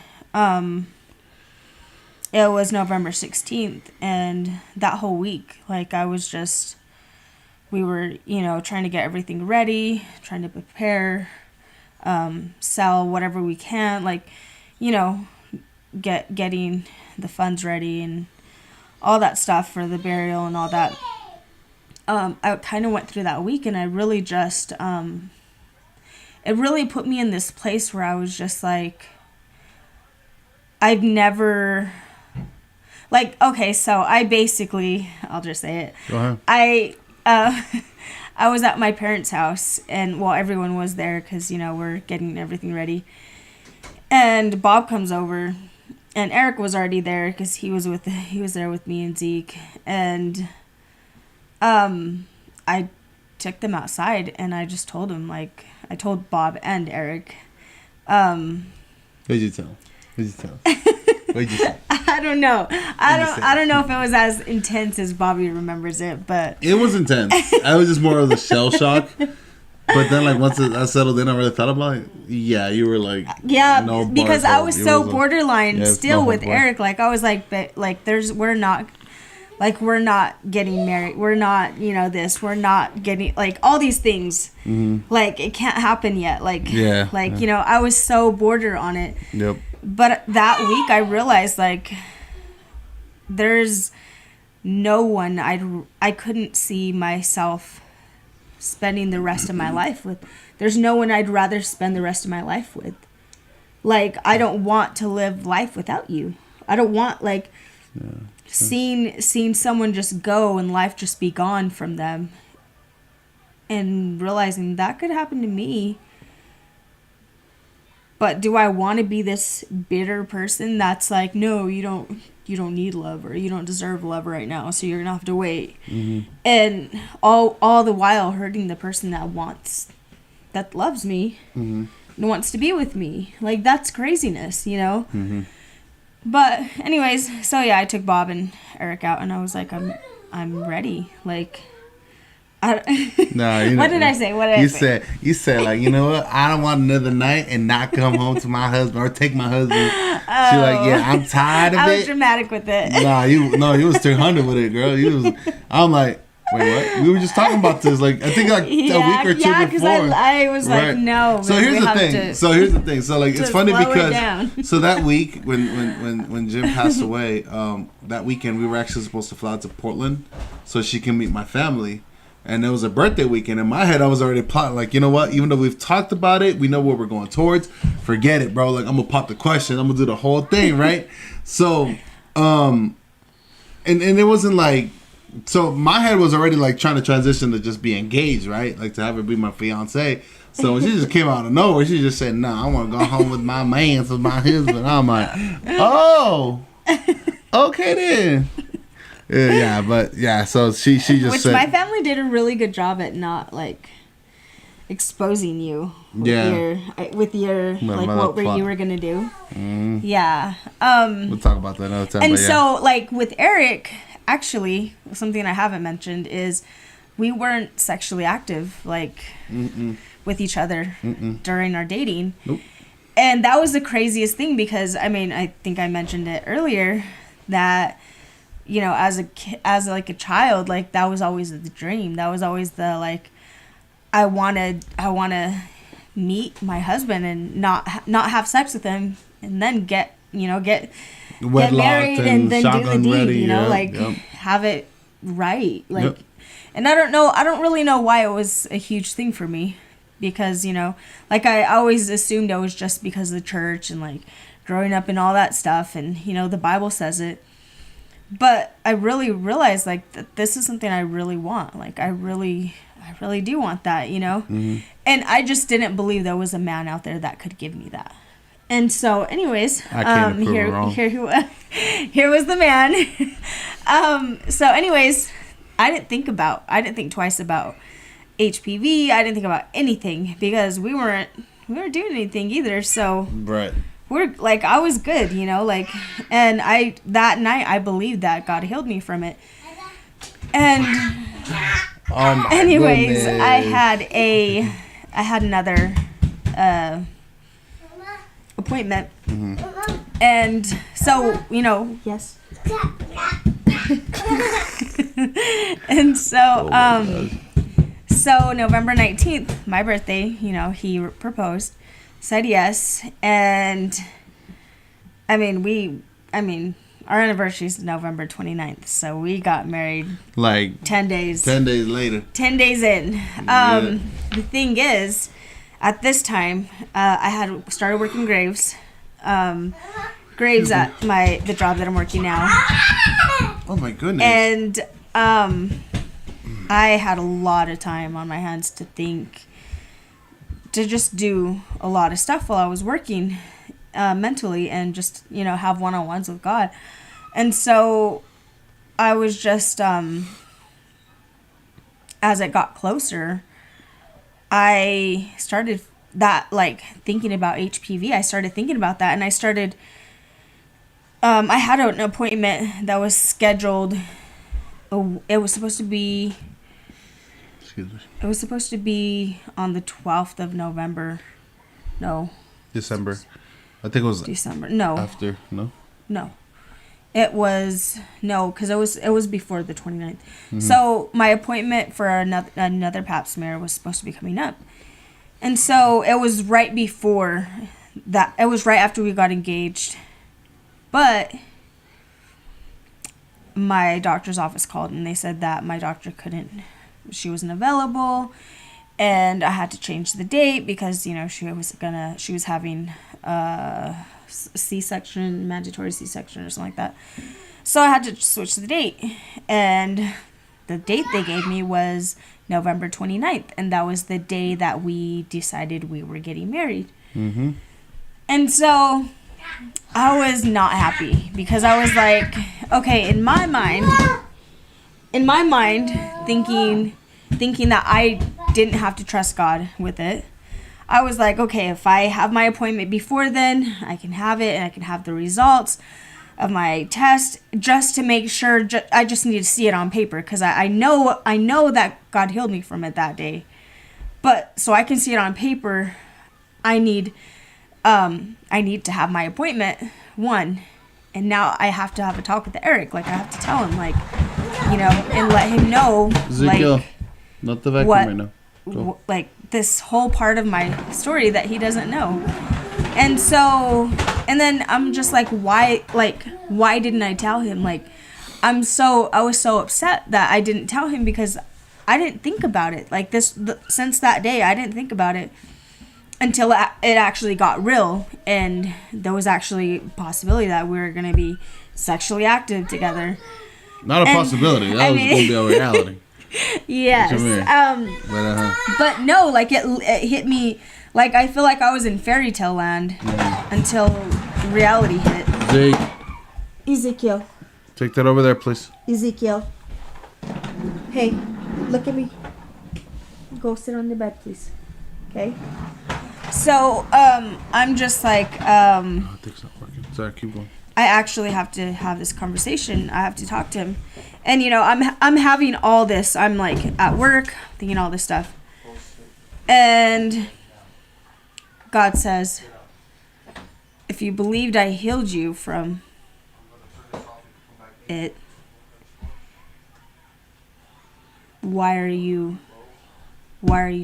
it was November 16th, and that whole week, like, we were, you know, trying to get everything ready, trying to prepare, sell whatever we can, like, you know, getting the funds ready and all that stuff for the burial and all that. I kind of went through that week, and I really just, it really put me in this place where I was just like, I've never, like, okay, so I'll just say it. Go ahead. I was at my parents' house, and, well, everyone was there because, you know, we're getting everything ready. And Bob comes over, and Eric was already there because he was there with me and Zeke. And I took them outside, and I just told them, like, I told Bob and Eric. What'd you tell? What'd you say? I don't know. I don't know if it was as intense as Bobby remembers it, but It was intense. I was just more of the shell shock. But then, like, once I settled in, I really thought about it. Yeah, you were like, yeah, no, because I was so borderline yeah, still with no, Eric. Like, I was like, but, like, we're not getting married. We're not, you know, this. We're not getting, like, all these things. Like, it can't happen yet. Like, you know, I was so border on it. Yep. But that week, I realized, like, there's no one I couldn't see myself spending the rest of my life with. There's no one I'd rather spend the rest of my life with. Like, I don't want to live life without you. I don't want, like, seeing someone just go and life just be gone from them, and realizing that could happen to me. But do I want to be this bitter person that's like, no, you don't need love, or you don't deserve love right now, so you're gonna have to wait. And all the while hurting the person that loves me and wants to be with me. Like, that's craziness, you know? But anyways, so yeah, I took Bob and Eric out, and I was like, I'm ready. Like, No, what did I say? What did I say? You said like, you know what? I don't want another night and not come home to my husband or take my husband. She's like, yeah, I'm tired of it. I was dramatic with it. You was 300 with it, girl. I'm like, wait, what? We were just talking about this, like, I think like a week or two before. Because I was like, no. So here's the thing. So like, it's funny because so that week when Jim passed away, that weekend we were actually supposed to fly out to Portland so she can meet my family. And it was a birthday weekend. In my head, I was already plotting, like, you know what? Even though we've talked about it, we know what we're going towards. Forget it, bro. Like, I'm going to pop the question. I'm going to do the whole thing, right? So, and it wasn't like, so my head was already, like, trying to transition to just be engaged, right? Like, to have her be my fiance. So when she just came out of nowhere, she just said, nah, I want to go home with my man, with my husband. I'm like, oh, okay then. So she just said, my family did a really good job at not like exposing you with your like what you were gonna do. We'll talk about that another time. And so like with Eric, actually something I haven't mentioned is we weren't sexually active like with each other during our dating. Nope. And that was the craziest thing because I think I mentioned it earlier that, you know, as a child, like that was always the dream. That was always the like, I want to meet my husband and not have sex with him, and then get married and then do the deed. Have it right. Like, and I don't really know why it was a huge thing for me, because, you know, like I always assumed it was just because of the church and like growing up and all that stuff, and you know the Bible says it. But I really realized like that this is something I really want. Like I really do want that, you know? And I just didn't believe there was a man out there that could give me that. And so anyways, here was the man. So anyways, I didn't think twice about HPV. I didn't think about anything because we weren't doing anything either. So right. We're like, I was good, you know, like, and that night I believed that God healed me from it. And anyways, goodness. I had another appointment. And so, you know, yes. And so, so November 19th, my birthday, you know, he proposed. Said yes, and our anniversary is November 29th, so we got married like 10 days. 10 days later. 10 days in. The thing is, at this time, I had started working graves. Graves at the job that I'm working now. Oh my goodness. And I had a lot of time on my hands to just do a lot of stuff while I was working mentally and just, you know, have one-on-ones with God. And so I was just, as it got closer, I started that, like, thinking about HPV. I started thinking about that, and I started, I had an appointment that was scheduled. It was supposed to be... It was supposed to be on the 12th of November. No. December. I think it was December. No. After. No. No. It was because it was before the 29th. So my appointment for another pap smear was supposed to be coming up, and so it was right before that. It was right after we got engaged, but my doctor's office called and they said that my doctor couldn't. She wasn't available, and I had to change the date because, you know, she was having C-section, mandatory C-section or something like that. So I had to switch the date, and the date they gave me was November 29th, and that was the day that we decided we were getting married. And so I was not happy because I was like, okay, in my mind, thinking that I didn't have to trust God with it. I was like, okay, if I have my appointment before then, I can have it and I can have the results of my test just to make sure. I just need to see it on paper because I know that God healed me from it that day. But so I can see it on paper, I need to have my appointment, one, and now I have to have a talk with Eric. Like I have to tell him, like, and let him know, Ezekiel, like, not the vacuum what, right now. Go. like this whole part of my story that he doesn't know. And so, and then I'm just like, why didn't I tell him? Like, I was so upset that I didn't tell him because I didn't think about it. Like since that day, I didn't think about it until it actually got real. And there was actually a possibility that we were going to be sexually active together. Not a possibility. That was going to be a reality. Yes. But no, like it hit me. Like I feel like I was in fairy tale land until reality hit. Ezekiel. Take that over there, please. Ezekiel. Hey, look at me. Go sit on the bed, please. Okay. So, I'm just like, I think it's not working. Sorry, keep going. I actually have to have this conversation. I have to talk to him. And I'm having all this. I'm like at work thinking all this stuff. And God says, if you believed I healed you from it, why are you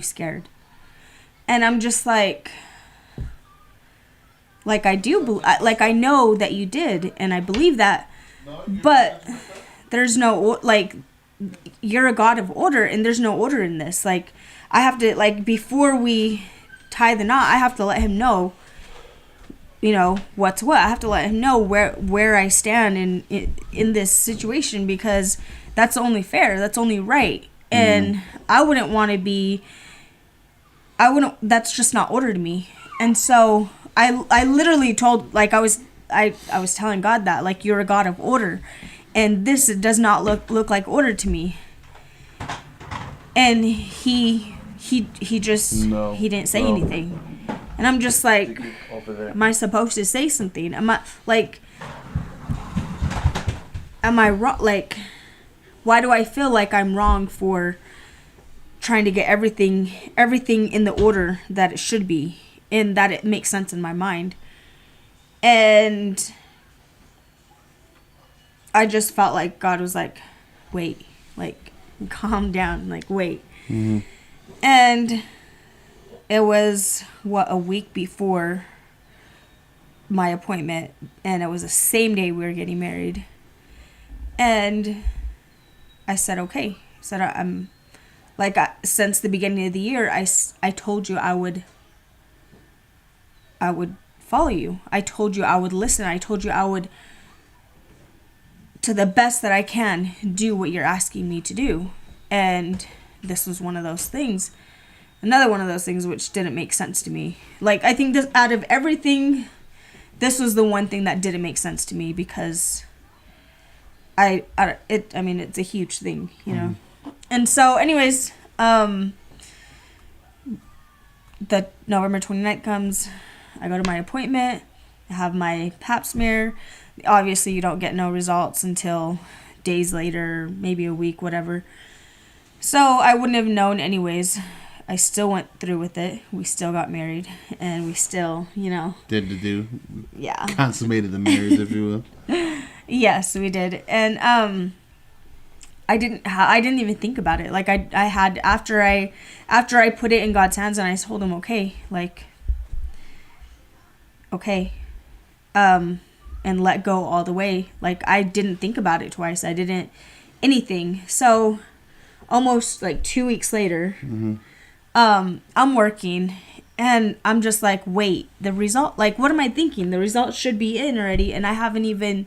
scared? And I'm just like I do, like I know that you did, and I believe that, but there's no, like, you're a God of order, and there's no order in this. Like, I have to, like, before we tie the knot, I have to let him know, what's what. I have to let him know where I stand in this situation, because that's only fair, that's only right. And I wouldn't want to be, that's just not order to me. And so I literally told, like, I was telling God that, like, you're a God of order, and this does not look like order to me. And he just he didn't say anything. And I'm just like, am I supposed to say something? Am I wrong? Like, why do I feel like I'm wrong for trying to get everything in the order that it should be, and that it makes sense in my mind? And I just felt like God was like, wait, like, calm down, like, wait. Mm-hmm. And it was, a week before my appointment, and it was the same day we were getting married. And I said, okay. I said, I'm, like, since the beginning of the year, I told you I would follow you. I told you I would listen. I told you I would, to the best that I can, do what you're asking me to do. And this was one of those things. Another one of those things which didn't make sense to me. Like, I think this, out of everything, this was the one thing that didn't make sense to me, because it's a huge thing, And so, anyways, the November 29th comes. I go to my appointment. I have my pap smear. Obviously, you don't get no results until days later, maybe a week, whatever. So I wouldn't have known anyways. I still went through with it. We still got married, and we still, did the do. Yeah. Consummated the marriage, if you will. Yes, we did. And I didn't even think about it. Like, I had, after I put it in God's hands, and I told him, okay, and let go all the way. Like, I didn't think about it twice. I didn't anything. So almost like 2 weeks later, I'm working, and I'm just like, wait, the result, like, what am I thinking? The result should be in already, and I haven't even,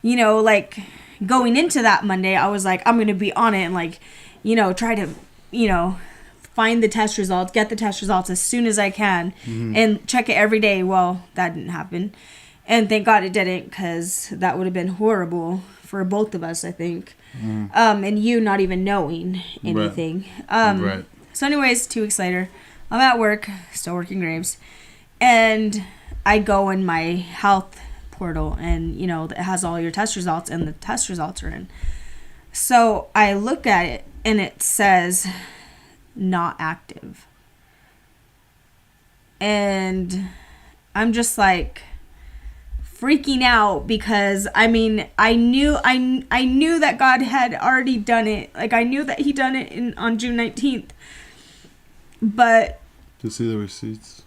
like, going into that Monday, I was like, I'm going to be on it and, like, try to, find the test results, get the test results as soon as I can, and check it every day. Well, that didn't happen. And thank God it didn't, because that would have been horrible for both of us, I think. And you not even knowing anything. Right. So anyways, 2 weeks later, I'm at work, still working Graves, and I go in my health portal, and, you know, it has all your test results, and the test results are in. So I look at it, and it says not active. And I'm just like freaking out, because I mean, I knew that God had already done it. Like, I knew that he done it on June 19th. But to see the receipts,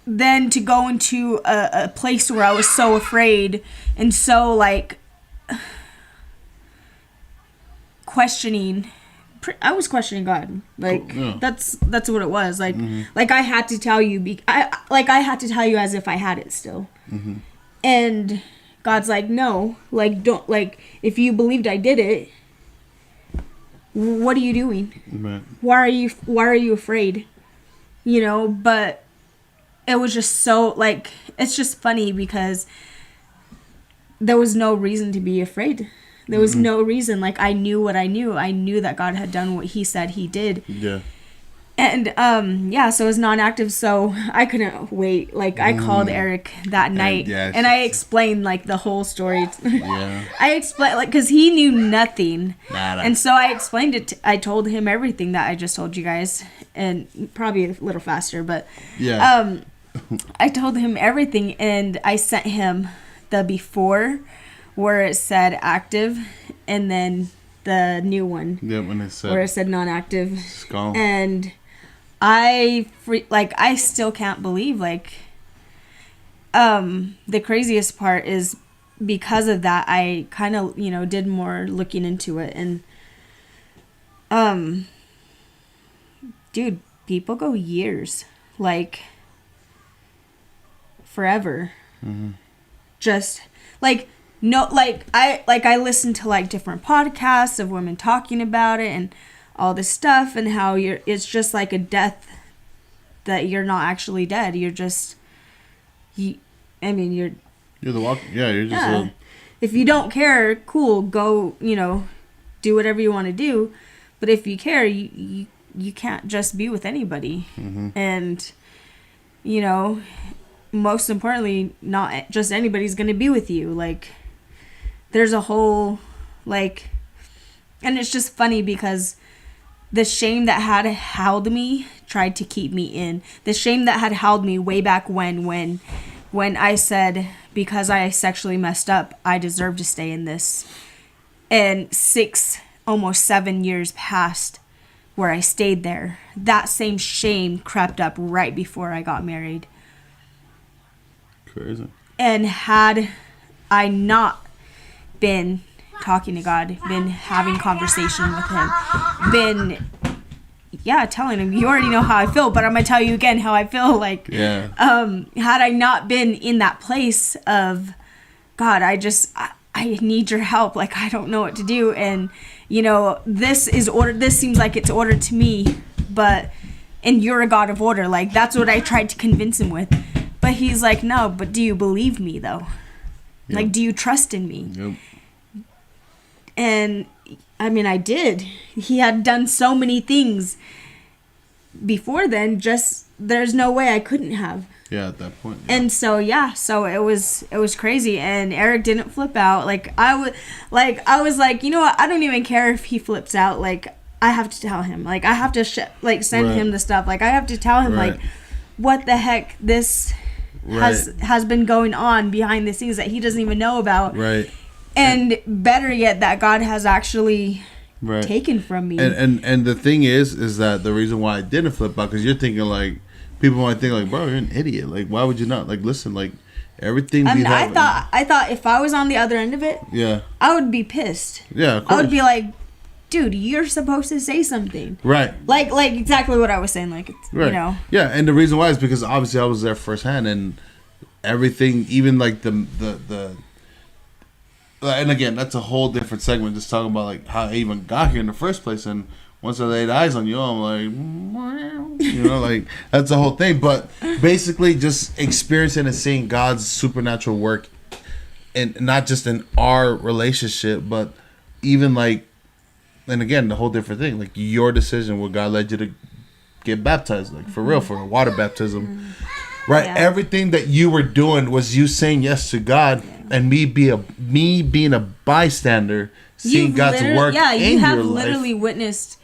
then to go into a place where I was so afraid and so like questioning. I was questioning God. Like, that's what it was. Like, like I had to tell you. I had to tell you as if I had it still. And God's like, no, like, don't, like, if you believed I did it, what are you doing? Right. Why are you afraid? You know, but it was just so, like, it's just funny, because there was no reason to be afraid. There was no reason. Like, I knew what I knew. I knew that God had done what he said he did. Yeah. And, so it was non-active, so I couldn't wait. Like, I called Eric that night, and I explained, like, the whole story. Yeah. I explained, like, because he knew nothing. Nada. And so I explained it. I told him everything that I just told you guys, and probably a little faster, but yeah. I told him everything, and I sent him the before where it said active, and then the new one. Yeah, when it said where it said non-active. Skull. And I still can't believe, like, the craziest part is, because of that, I kind of, you know, did more looking into it, and dude, people go years, like, forever. Just like, no, like I listened to, like, different podcasts of women talking about it and all this stuff, and how it's just like a death that you're not actually dead. You're just, you're the walk. Yeah, you're just. If you don't care, cool, go, you know, do whatever you want to do. But if you care, you can't just be with anybody. And, you know, most importantly, not just anybody's going to be with you. Like, there's a whole, like, and it's just funny, because the shame that had held me tried to keep me in. The shame that had held me way back when I said, because I sexually messed up, I deserve to stay in this. And 6, almost 7 years passed where I stayed there. That same shame crept up right before I got married. Crazy. And had I not been talking to God, been having conversation with him, been telling him, you already know how I feel, but I'm gonna tell you again how I feel. Like, had I not been in that place of, God, I need your help, like, I don't know what to do, and, you know, this seems like it's ordered to me, and you're a God of order. Like, that's what I tried to convince him with. But he's like, no, but do you believe me, though? Yep. Like, do you trust in me? Yep. And, I mean, I did. He had done so many things before then, just, there's no way I couldn't have. Yeah, at that point. Yeah. And so, so it was crazy. And Eric didn't flip out. Like, I was like, you know what? I don't even care if he flips out. Like, I have to tell him. Like, I have to, send him the stuff. Like, I have to tell him, like, what the heck this has been going on behind the scenes that he doesn't even know about. Right. And better yet, that God has actually taken from me. And the thing is that the reason why I didn't flip out, because you're thinking, like, people might think, like, bro, you're an idiot. Like, why would you not? Like, listen, like, everything we have. I thought if I was on the other end of it, I would be pissed. Yeah, of course. I would be like, dude, you're supposed to say something. Right. Like exactly what I was saying. Like, it's, you know. Yeah, and the reason why is because obviously I was there firsthand, and everything, even like the and again, that's a whole different segment, just talking about, like, how I even got here in the first place. And once I laid eyes on you, I'm like, you know, like that's the whole thing. But basically, just experiencing and seeing God's supernatural work, and not just in our relationship, but even like, and again, the whole different thing, like your decision where God led you to get baptized, like for real, for a water baptism, right? Yeah. Everything that you were doing was you saying yes to God, and me being a bystander, seeing God's work. Yeah, in you have your literally life. witnessed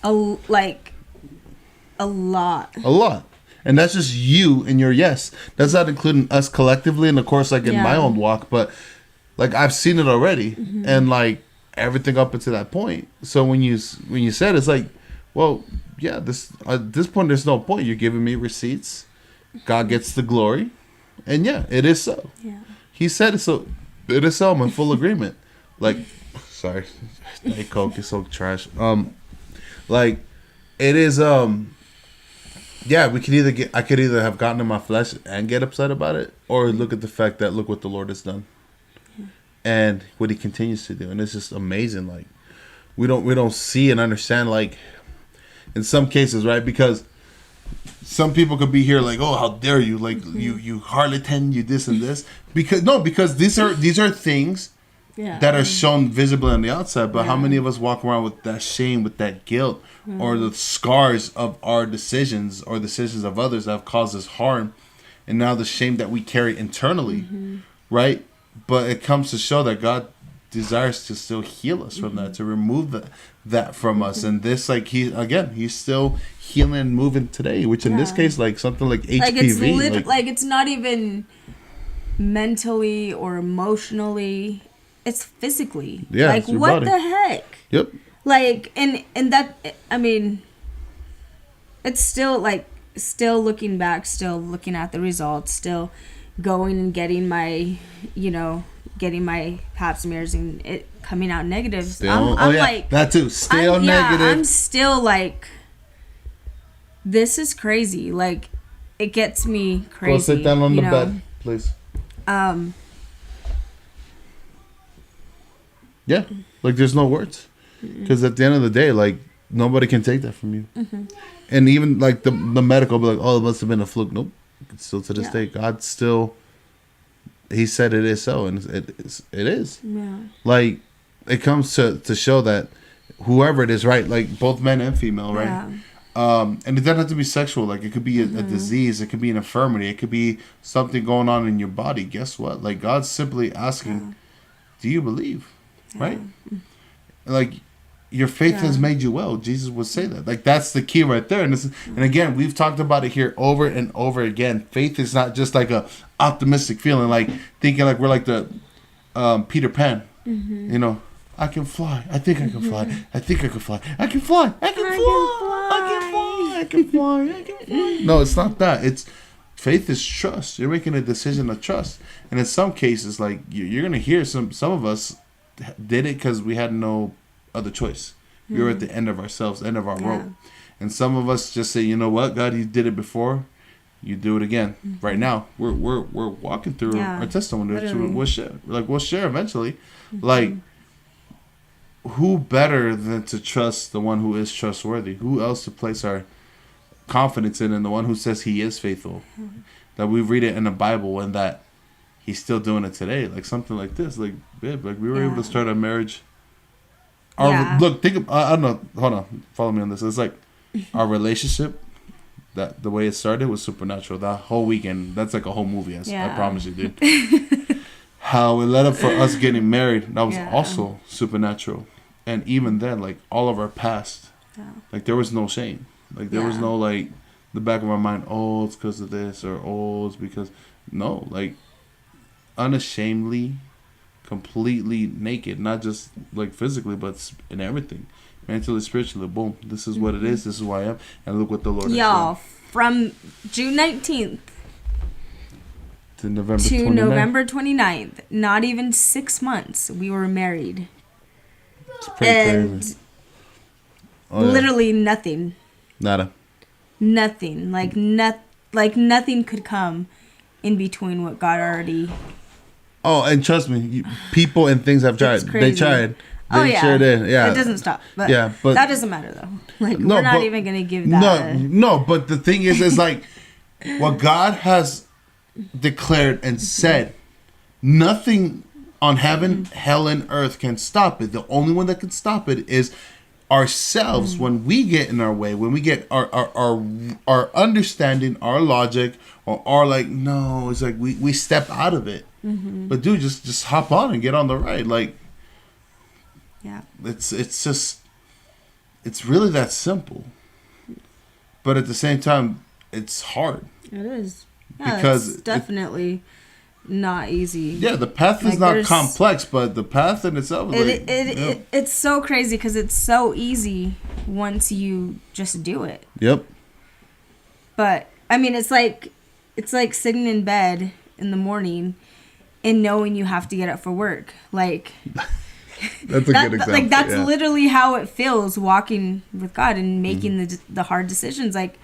a lot. A lot. And that's just you and your yes. That's not including us collectively, and of course, like in my own walk, but like I've seen it already, and like everything up until that point. So when you said it's like, well, yeah, this at this point there's no point. You're giving me receipts. God gets the glory, and yeah, it is so. Yeah. He said it, so it is so. I'm in full agreement. Like, sorry, Diet Coke is so trash. Like it is. Yeah, we could I could either have gotten in my flesh and get upset about it, or look at the fact that look what the Lord has done, and what He continues to do, and it's just amazing. Like we don't see and understand, like in some cases, right? Because some people could be here like, oh, how dare you? Like you harlatan, you this and this. Because these are things that are shown visibly on the outside, but how many of us walk around with that shame, with that guilt, or the scars of our decisions or decisions of others that have caused us harm, and now the shame that we carry internally, right? But it comes to show that God desires to still heal us from that, to remove that from us, and this, like he's still healing and moving today, which in this case, like something like HPV, like it's not even mentally or emotionally. It's physically. Yeah, like it's your what body. the heck? Yep. Like and that, I mean, it's still looking back, still looking at the results, still going and getting my pap smears and it coming out negative. Still, I'm like that too. Still negative. I'm still like, this is crazy. Like it gets me crazy. Go sit down on the bed, please. Yeah, like there's no words, because at the end of the day, like nobody can take that from you, and even like the medical be like, oh, it must have been a fluke. Nope, still to this day, God still, He said it is so, and it is. Yeah. Like it comes to show that whoever it is, right? Like both men and female, right? Yeah. And it doesn't have to be sexual. Like it could be a disease, it could be an infirmity, it could be something going on in your body. Guess what? Like God's simply asking, do you believe? Right? Like your faith has made you well. Jesus would say that. Like that's the key right there. And again, we've talked about it here over and over again. Faith is not just like a optimistic feeling, like thinking like we're like the Peter Pan. You know, I can fly. I think I can fly. I think I can fly. I can fly. I can fly. I can fly. I can fly. I can fly. No, it's not that. It's faith is trust. You're making a decision of trust. And in some cases, like you're gonna hear some of us did it because we had no other choice. We were at the end of ourselves, end of our rope. And some of us just say, you know what, God, you did it before, you do it again. Right now, we're walking through our testimony. We'll share eventually. Like, who better than to trust the one who is trustworthy? Who else to place our confidence in, and the one who says He is faithful? That we read it in the Bible, and that He's still doing it today. Like something like this, like babe, like we were able to start our marriage. Look, think. I don't know. Hold on, follow me on this. It's like our relationship. That the way it started was supernatural. That whole weekend, that's like a whole movie. I promise you, dude. How it led up for us getting married, that was also supernatural. And even then, like all of our past, like there was no shame. Like there was no like the back of our mind. Oh, it's because of this, or oh, it's because no, like. Unashamedly, completely naked, not just like physically, but in everything, mentally, spiritually. Boom, this is what it is. This is who I am, and look what the Lord has done. From June 19th to November 29th, not even 6 months, we were married. It's pretty crazy. Literally nothing. Nada. Nothing. Like nothing could come in between what God already. Oh, and trust me, people and things have tried. They tried. They sure did. Yeah. It doesn't stop. But Yeah, but that doesn't matter though. Like No, we're not but- even gonna give that. no. But the thing is like what God has declared and said. Nothing on heaven, hell, and earth can stop it. The only one that can stop it is ourselves. When we get in our way, when we get our understanding, our logic, or our like, no, it's like we step out of it. But dude, just hop on and get on the ride. Like, Yeah. it's really that simple. But at the same time, it's hard. It is. Yeah, Because it's definitely not easy. Yeah, the path is Like, not there's- complex, but the path in itself is like, It's so crazy because it's so easy once you just do it. Yep. But I mean, it's like sitting in bed in the morning and knowing you have to get up for work. Like That's a good example. Like that's yeah. literally how it feels walking with God and making the hard decisions. Like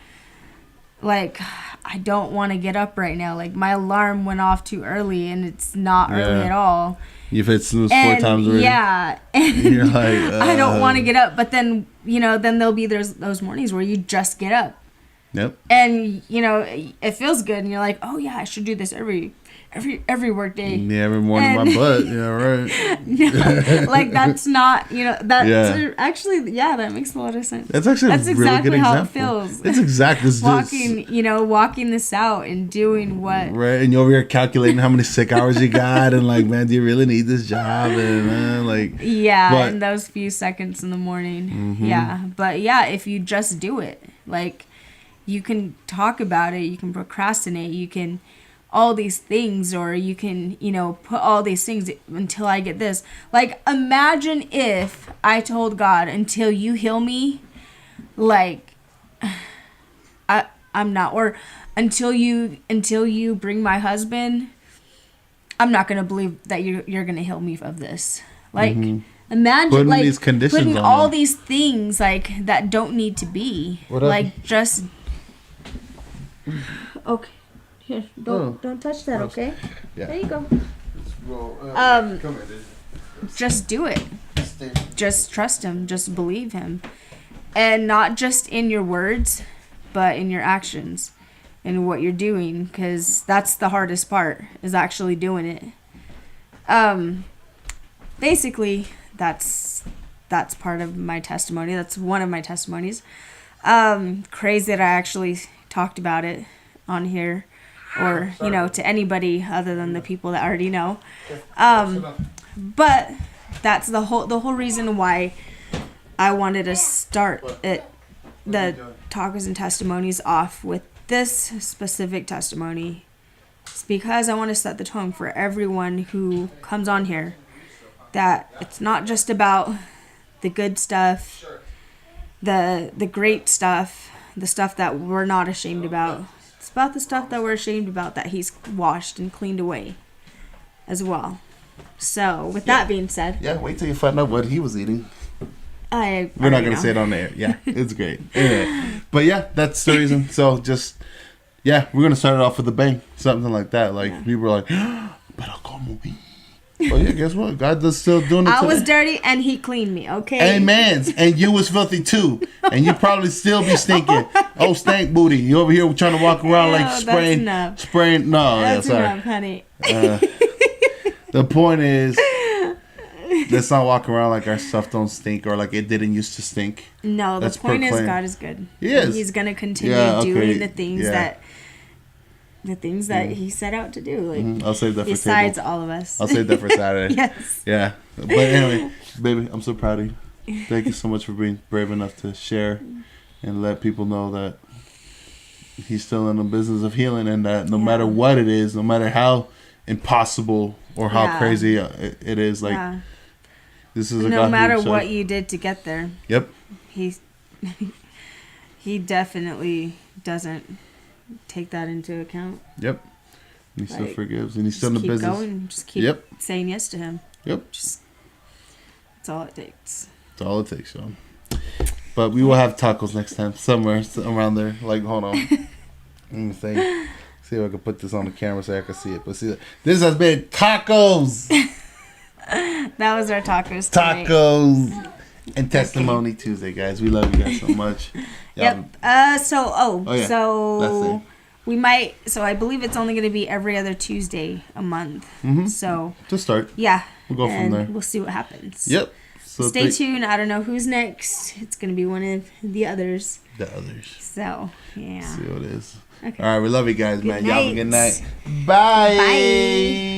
I don't want to get up right now. Like my alarm went off too early and it's not early at all. You've hit snooze And 4 times already. yeah, and You're like, I don't want to get up. But then then there'll be those mornings where you just get up. Yep. And it feels good, and you're like, oh yeah, I should do this every work day. Yeah, every morning my butt. Yeah, right. Like that's not that's Yeah. actually that makes a lot of sense. That's actually That's a really exactly good how example. it feels. It's exactly it's walking this out and doing what right, and you're over here calculating how many sick hours you got, and like, man, do you really need this job? And but, in those few seconds in the morning. Yeah, but if you just do it, like you can talk about it, you can procrastinate, you can all these things, or you can put all these things until I get this. Like imagine if I told God, until you heal me, like I'm not, or until you bring my husband, I'm not gonna believe that you're gonna heal me of this. Like imagine putting like these conditions putting on all them. these things like that don't need to be. What like happened? just okay. Here, don't touch that, okay? Yeah. There you go. come here, dude. Just do it. Just trust him. Just believe him. And not just in your words, but in your actions and what you're doing, because that's the hardest part, is actually doing it. Basically, that's part of my testimony. That's one of my testimonies. Crazy that I actually talked about it on here, or to anybody other than the people that already know. But that's the whole reason why I wanted to start the talkers and testimonies off with this specific testimony. It's because I want to set the tone for everyone who comes on here, that it's not just about the good stuff, the great stuff, the stuff that we're not ashamed about. It's about the stuff that we're ashamed about, that he's washed and cleaned away as well. So with that being said, Wait till you find out what he was eating. we're We're not gonna say it on the air. Yeah, it's great. Anyway, but that's the reason. So just we're gonna start it off with a bang, something like that. Like people were like, "Pero como vi?" Well, guess what? God is still doing it. I today. was dirty and he cleaned me. Okay. Amen. And you was filthy too, and you probably still be stinking. Oh, stank booty! You over here trying to walk around like that's spraying. enough. No, That's sorry. enough, honey. The point is, let's not walk around like our stuff don't stink, or like it didn't used to stink. No, the That's point is proclaimed. God is good. He is. He's gonna continue doing the things that he set out to do. Like I'll save that for besides table. all of us. I'll save that for Saturday. Yes. Yeah. But anyway, baby, I'm so proud of you. Thank you so much for being brave enough to share and let people know that he's still in the business of healing, and that no matter what it is, no matter how impossible or how crazy it is, like this is a no God matter who, what you did to get there. Yep. He definitely doesn't take that into account. Yep. And he still Like, forgives, and he's still in the keep business. going. Just keep saying yes to him. Yep. That's all it takes. That's all it takes, y'all. But we will have tacos next time, somewhere around there. Like, hold on. Let me think. See if I can put this on the camera so I can see it. But see, this has been tacos That was our tacos tonight. Tacos and Testimony Tuesday, guys. We love you guys so much. Yep. So Last thing. we might. So I believe it's only going to be every other Tuesday a month. Mm-hmm. So To start. yeah, We'll go from there. We'll see what happens. Yep. So Stay tuned. I don't know who's next. It's going to be one of the others. The others. So yeah. See what it is. Okay. All right, we love you guys, Good man. Y'all have a good night. night. Bye. Bye.